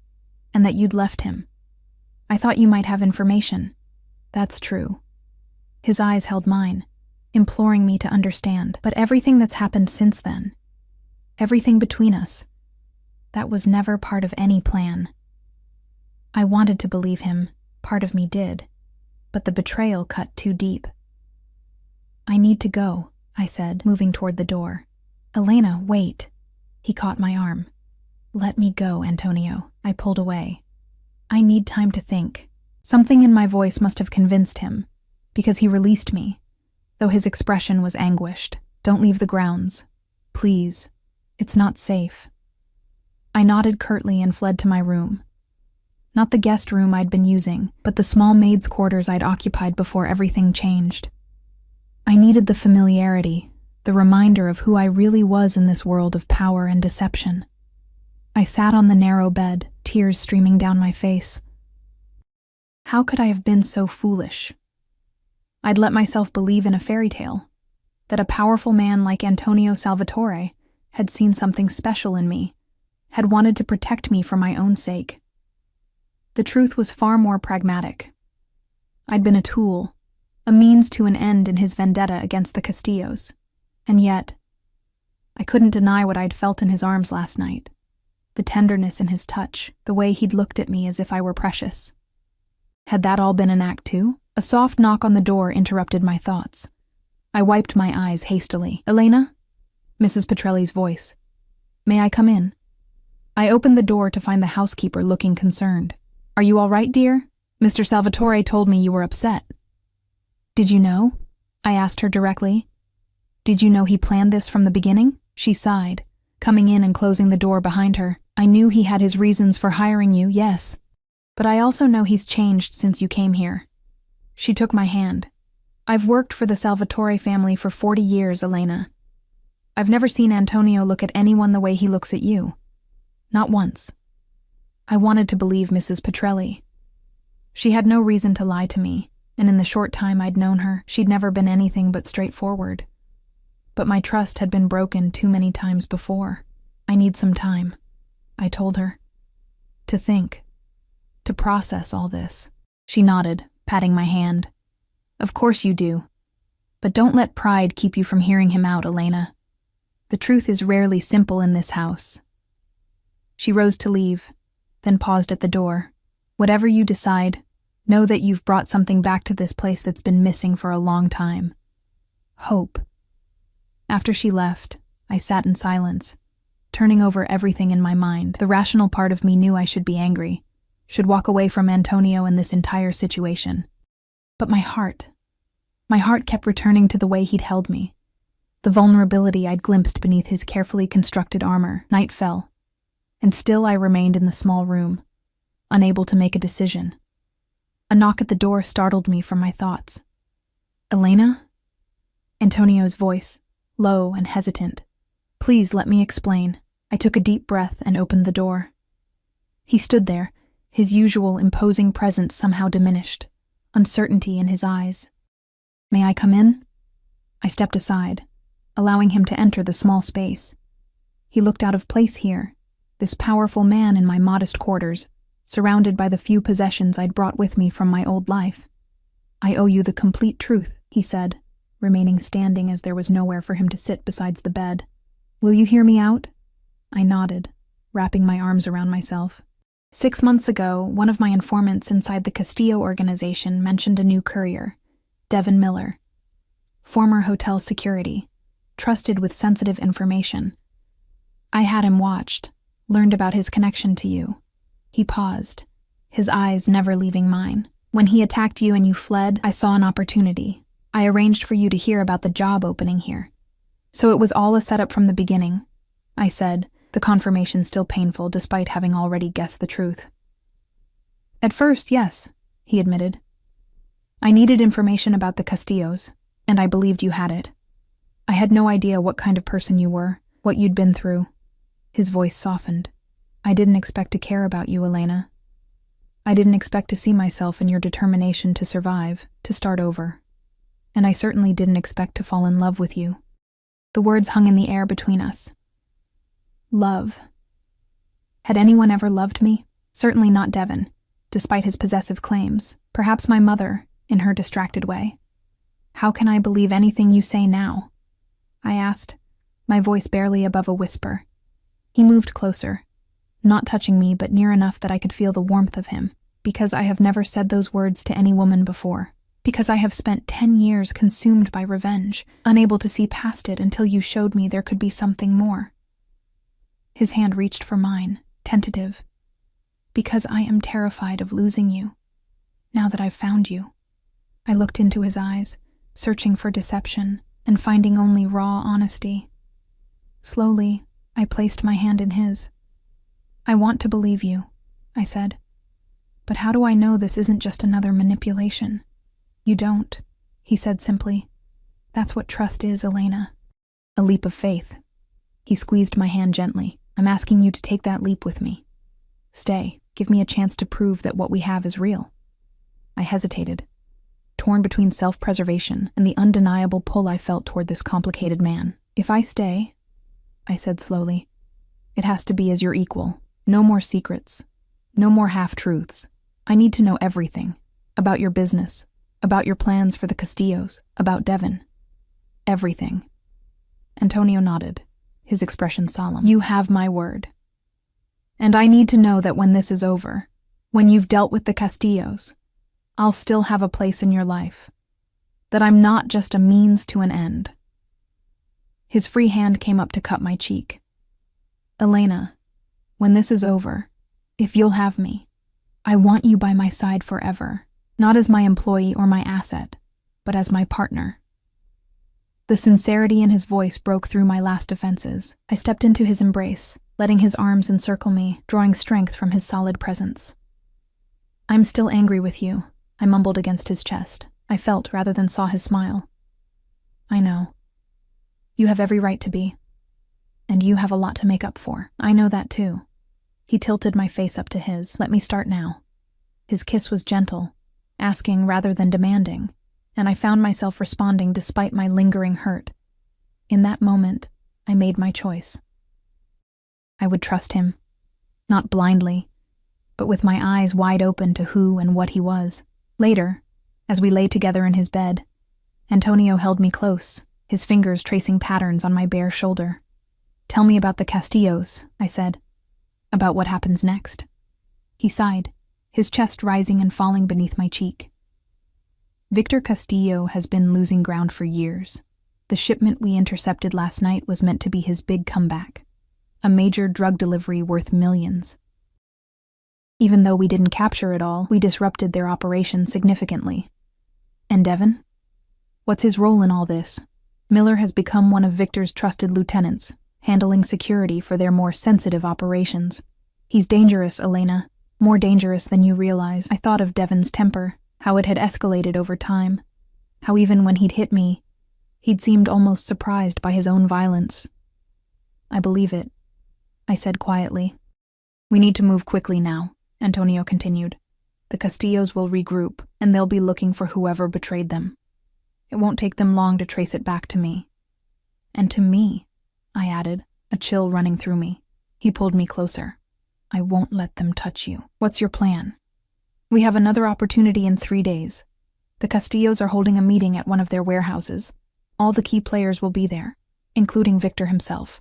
and that you'd left him. I thought you might have information. That's true. His eyes held mine, imploring me to understand. But everything that's happened since then, everything between us, that was never part of any plan. I wanted to believe him, part of me did, but the betrayal cut too deep. I need to go, I said, moving toward the door. Elena, wait. He caught my arm. Let me go, Antonio. I pulled away. I need time to think. Something in my voice must have convinced him, because he released me, though his expression was anguished. Don't leave the grounds. Please. It's not safe. I nodded curtly and fled to my room. Not the guest room I'd been using, but the small maid's quarters I'd occupied before everything changed. I needed the familiarity, the reminder of who I really was in this world of power and deception. I sat on the narrow bed, tears streaming down my face. How could I have been so foolish? I'd let myself believe in a fairy tale, that a powerful man like Antonio Salvatore had seen something special in me, had wanted to protect me for my own sake. The truth was far more pragmatic. I'd been a tool, a means to an end in his vendetta against the Castillos. And yet, I couldn't deny what I'd felt in his arms last night. The tenderness in his touch, the way he'd looked at me as if I were precious. Had that all been an act too? A soft knock on the door interrupted my thoughts. I wiped my eyes hastily. Elena? Mrs. Petrelli's voice. May I come in? I opened the door to find the housekeeper looking concerned. Are you all right, dear? Mr. Salvatore told me you were upset. Did you know? I asked her directly. Did you know he planned this from the beginning? She sighed, coming in and closing the door behind her. I knew he had his reasons for hiring you, yes. But I also know he's changed since you came here. She took my hand. I've worked for the Salvatore family for 40 years, Elena. I've never seen Antonio look at anyone the way he looks at you. Not once. I wanted to believe Mrs. Petrelli. She had no reason to lie to me, and in the short time I'd known her, she'd never been anything but straightforward. But my trust had been broken too many times before. I need some time, I told her. To think. To process all this. She nodded, patting my hand. Of course you do. But don't let pride keep you from hearing him out, Elena. The truth is rarely simple in this house. She rose to leave, then paused at the door. Whatever you decide, know that you've brought something back to this place that's been missing for a long time. Hope. After she left, I sat in silence, turning over everything in my mind. The rational part of me knew I should be angry, should walk away from Antonio and this entire situation. But my heart kept returning to the way he'd held me, the vulnerability I'd glimpsed beneath his carefully constructed armor. Night fell, and still I remained in the small room, unable to make a decision. A knock at the door startled me from my thoughts. Elena? Antonio's voice, low and hesitant. Please let me explain. I took a deep breath and opened the door. He stood there, his usual imposing presence somehow diminished, uncertainty in his eyes. May I come in? I stepped aside, allowing him to enter the small space. He looked out of place here, this powerful man in my modest quarters, surrounded by the few possessions I'd brought with me from my old life. I owe you the complete truth, he said, remaining standing as there was nowhere for him to sit besides the bed. Will you hear me out? I nodded, wrapping my arms around myself. 6 months ago, one of my informants inside the Castillo organization mentioned a new courier, Devin Miller, former hotel security, trusted with sensitive information. I had him watched, learned about his connection to you. He paused, his eyes never leaving mine. When he attacked you and you fled, I saw an opportunity. I arranged for you to hear about the job opening here. So it was all a setup from the beginning, I said, the confirmation still painful despite having already guessed the truth. At first, yes, he admitted. I needed information about the Castillos, and I believed you had it. I had no idea what kind of person you were, what you'd been through. His voice softened. I didn't expect to care about you, Elena. I didn't expect to see myself in your determination to survive, to start over. And I certainly didn't expect to fall in love with you. The words hung in the air between us. Love. Had anyone ever loved me? Certainly not Devon, despite his possessive claims. Perhaps my mother, in her distracted way. How can I believe anything you say now? I asked, my voice barely above a whisper. He moved closer, not touching me but near enough that I could feel the warmth of him, because I have never said those words to any woman before, because I have spent 10 years consumed by revenge, unable to see past it until you showed me there could be something more. His hand reached for mine, tentative. Because I am terrified of losing you, now that I've found you. I looked into his eyes, searching for deception, and finding only raw honesty. Slowly, I placed my hand in his. I want to believe you, I said. But how do I know this isn't just another manipulation? You don't, he said simply. That's what trust is, Elena. A leap of faith. He squeezed my hand gently. I'm asking you to take that leap with me. Stay, give me a chance to prove that what we have is real. I hesitated, torn between self-preservation and the undeniable pull I felt toward this complicated man. If I stay, I said slowly, it has to be as your equal. No more secrets. No more half-truths. I need to know everything. About your business. About your plans for the Castillos. About Devon. Everything. Antonio nodded, his expression solemn. You have my word. And I need to know that when this is over, when you've dealt with the Castillos, I'll still have a place in your life. That I'm not just a means to an end. His free hand came up to cut my cheek. Elena, when this is over, if you'll have me, I want you by my side forever, not as my employee or my asset, but as my partner. The sincerity in his voice broke through my last defenses. I stepped into his embrace, letting his arms encircle me, drawing strength from his solid presence. I'm still angry with you, I mumbled against his chest. I felt rather than saw his smile. I know. You have every right to be. And you have a lot to make up for. I know that too. He tilted my face up to his. Let me start now. His kiss was gentle, asking rather than demanding, and I found myself responding despite my lingering hurt. In that moment, I made my choice. I would trust him, not blindly, but with my eyes wide open to who and what he was. Later, as we lay together in his bed, Antonio held me close, his fingers tracing patterns on my bare shoulder. Tell me about the Castillos, I said. About what happens next. He sighed, his chest rising and falling beneath my cheek. Victor Castillo has been losing ground for years. The shipment we intercepted last night was meant to be his big comeback. A major drug delivery worth millions. Even though we didn't capture it all, we disrupted their operation significantly. And Devon? What's his role in all this? Miller has become one of Victor's trusted lieutenants, handling security for their more sensitive operations. He's dangerous, Elena. More dangerous than you realize. I thought of Devon's temper, how it had escalated over time, how even when he'd hit me, he'd seemed almost surprised by his own violence. I believe it, I said quietly. We need to move quickly now, Antonio continued. The Castillos will regroup, and they'll be looking for whoever betrayed them. It won't take them long to trace it back to me. And to me, I added, a chill running through me. He pulled me closer. I won't let them touch you. What's your plan? We have another opportunity in 3 days. The Castillos are holding a meeting at one of their warehouses. All the key players will be there, including Victor himself.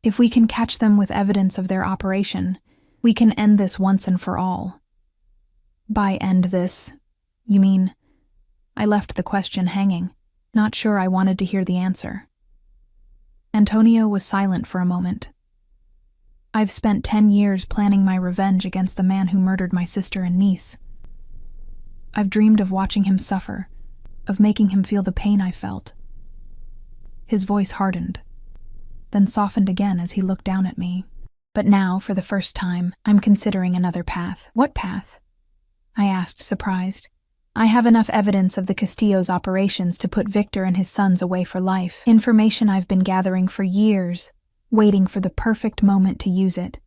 If we can catch them with evidence of their operation, we can end this once and for all. By end this, you mean? I left the question hanging, not sure I wanted to hear the answer. Antonio was silent for a moment. I've spent 10 years planning my revenge against the man who murdered my sister and niece. I've dreamed of watching him suffer, of making him feel the pain I felt. His voice hardened, then softened again as he looked down at me. But now, for the first time, I'm considering another path. What path? I asked, surprised. I have enough evidence of the Castillos' operations to put Victor and his sons away for life. Information I've been gathering for years, waiting for the perfect moment to use it.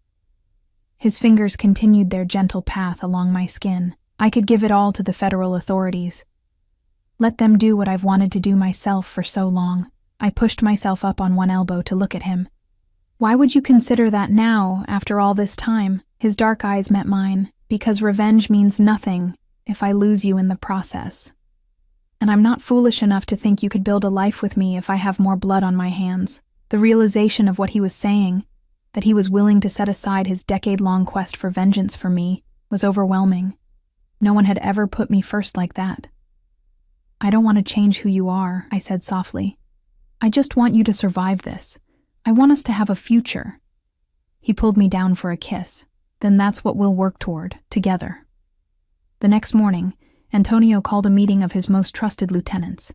His fingers continued their gentle path along my skin. I could give it all to the federal authorities. Let them do what I've wanted to do myself for so long. I pushed myself up on one elbow to look at him. Why would you consider that now, after all this time? His dark eyes met mine. Because revenge means nothing if I lose you in the process. And I'm not foolish enough to think you could build a life with me if I have more blood on my hands. The realization of what he was saying, that he was willing to set aside his decade-long quest for vengeance for me, was overwhelming. No one had ever put me first like that. I don't want to change who you are, I said softly. I just want you to survive this. I want us to have a future. He pulled me down for a kiss. Then that's what we'll work toward, together. The next morning, Antonio called a meeting of his most trusted lieutenants.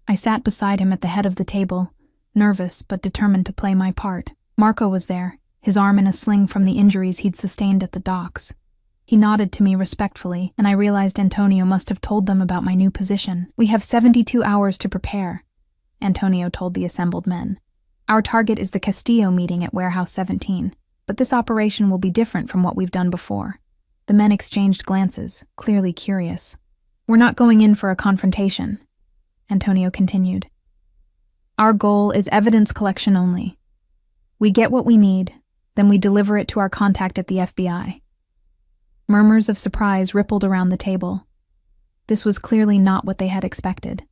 I sat beside him at the head of the table, nervous but determined to play my part. Marco was there, his arm in a sling from the injuries he'd sustained at the docks. He nodded to me respectfully, and I realized Antonio must have told them about my new position. We have 72 hours to prepare, Antonio told the assembled men. Our target is the Castillo meeting at Warehouse 17. But this operation will be different from what we've done before. The men exchanged glances, clearly curious. We're not going in for a confrontation, Antonio continued. Our goal is evidence collection only. We get what we need, then we deliver it to our contact at the FBI. Murmurs of surprise rippled around the table. This was clearly not what they had expected.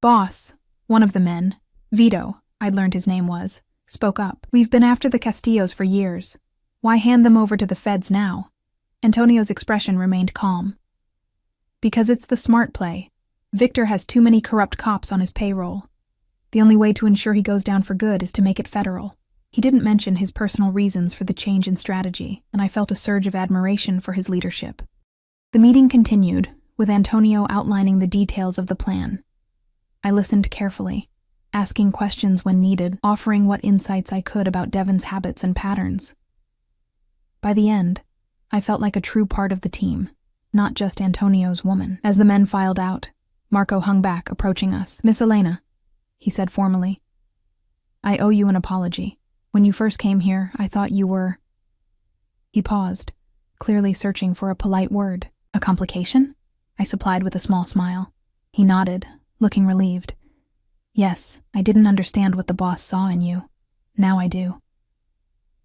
Boss, one of the men, Vito, I'd learned his name was, spoke up. We've been after the Castillos for years. Why hand them over to the feds now? Antonio's expression remained calm. Because it's the smart play. Victor has too many corrupt cops on his payroll. The only way to ensure he goes down for good is to make it federal. He didn't mention his personal reasons for the change in strategy, and I felt a surge of admiration for his leadership. The meeting continued, with Antonio outlining the details of the plan. I listened carefully, asking questions when needed, offering what insights I could about Devon's habits and patterns. By the end, I felt like a true part of the team, not just Antonio's woman. As the men filed out, Marco hung back, approaching us. Miss Elena, he said formally, I owe you an apology. When you first came here, I thought you were... He paused, clearly searching for a polite word. A complication? I supplied with a small smile. He nodded, looking relieved. Yes, I didn't understand what the boss saw in you. Now I do.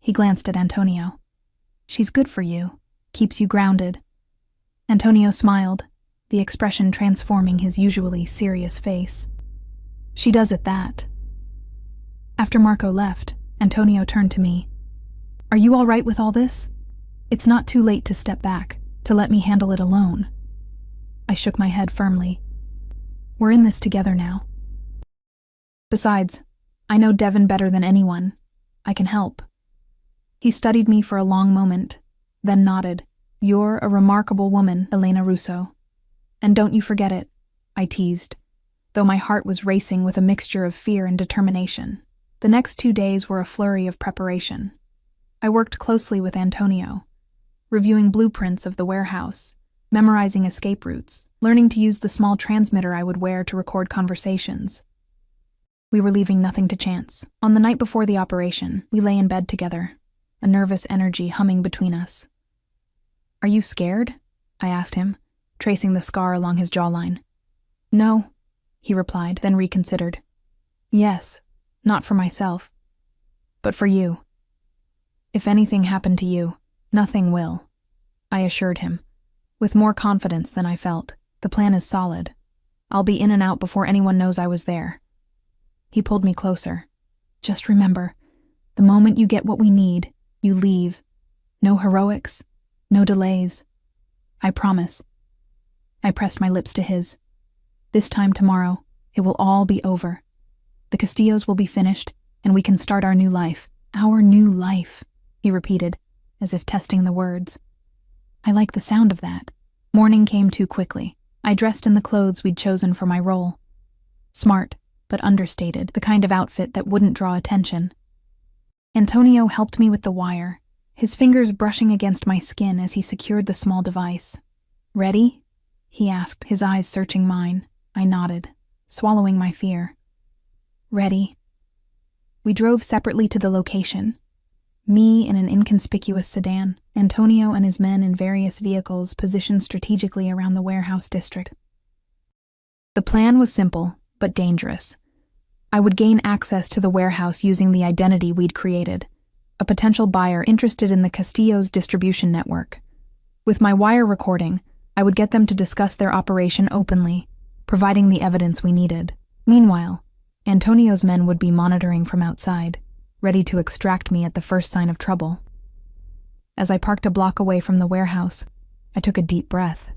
He glanced at Antonio. She's good for you, keeps you grounded. Antonio smiled, the expression transforming his usually serious face. She does at that. After Marco left, Antonio turned to me. Are you all right with all this? It's not too late to step back, to let me handle it alone. I shook my head firmly. We're in this together now. Besides, I know Devon better than anyone. I can help. He studied me for a long moment, then nodded. You're a remarkable woman, Elena Russo. And don't you forget it, I teased, though my heart was racing with a mixture of fear and determination. The next 2 days were a flurry of preparation. I worked closely with Antonio, reviewing blueprints of the warehouse, memorizing escape routes, learning to use the small transmitter I would wear to record conversations. We were leaving nothing to chance. On the night before the operation, we lay in bed together, a nervous energy humming between us. Are you scared? I asked him, tracing the scar along his jawline. No, he replied, then reconsidered. Yes, not for myself, but for you. If anything happened to you, nothing will, I assured him, with more confidence than I felt. The plan is solid. I'll be in and out before anyone knows I was there. He pulled me closer. Just remember, the moment you get what we need, you leave. No heroics, no delays. I promise. I pressed my lips to his. This time tomorrow, it will all be over. The Castillos will be finished, and we can start our new life. Our new life, he repeated, as if testing the words. I like the sound of that. Morning came too quickly. I dressed in the clothes we'd chosen for my role. Smart, but understated, the kind of outfit that wouldn't draw attention. Antonio helped me with the wire, his fingers brushing against my skin as he secured the small device. Ready? He asked, his eyes searching mine. I nodded, swallowing my fear. Ready. We drove separately to the location. Me in an inconspicuous sedan, Antonio and his men in various vehicles positioned strategically around the warehouse district. The plan was simple, but dangerous. I would gain access to the warehouse using the identity we'd created, a potential buyer interested in the Castillo's distribution network. With my wire recording, I would get them to discuss their operation openly, providing the evidence we needed. Meanwhile, Antonio's men would be monitoring from outside, ready to extract me at the first sign of trouble. As I parked a block away from the warehouse, I took a deep breath,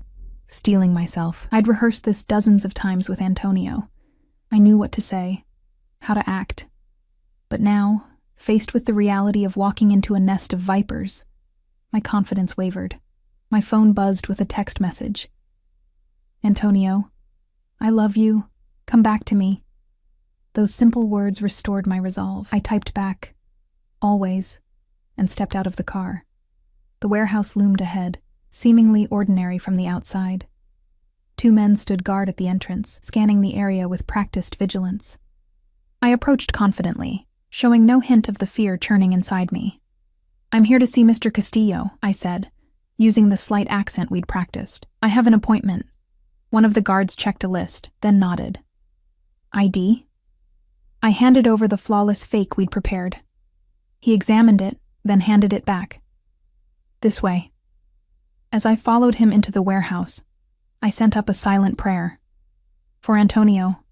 steeling myself. I'd rehearsed this dozens of times with Antonio. I knew what to say, how to act. But now, faced with the reality of walking into a nest of vipers, my confidence wavered. My phone buzzed with a text message. "Antonio, I love you. Come back to me." Those simple words restored my resolve. I typed back, "Always," and stepped out of the car. The warehouse loomed ahead, seemingly ordinary from the outside. 2 men stood guard at the entrance, scanning the area with practiced vigilance. I approached confidently, showing no hint of the fear churning inside me. "I'm here to see Mr. Castillo," I said, using the slight accent we'd practiced. "I have an appointment." One of the guards checked a list, then nodded. "ID?" I handed over the flawless fake we'd prepared. He examined it, then handed it back. "This way." As I followed him into the warehouse, I sent up a silent prayer. For Antonio,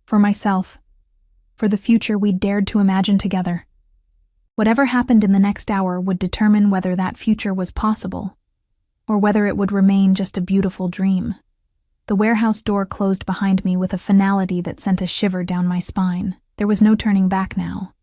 for myself, for the future we'd dared to imagine together. Whatever happened in the next hour would determine whether that future was possible, or whether it would remain just a beautiful dream. The warehouse door closed behind me with a finality that sent a shiver down my spine. There was no turning back now.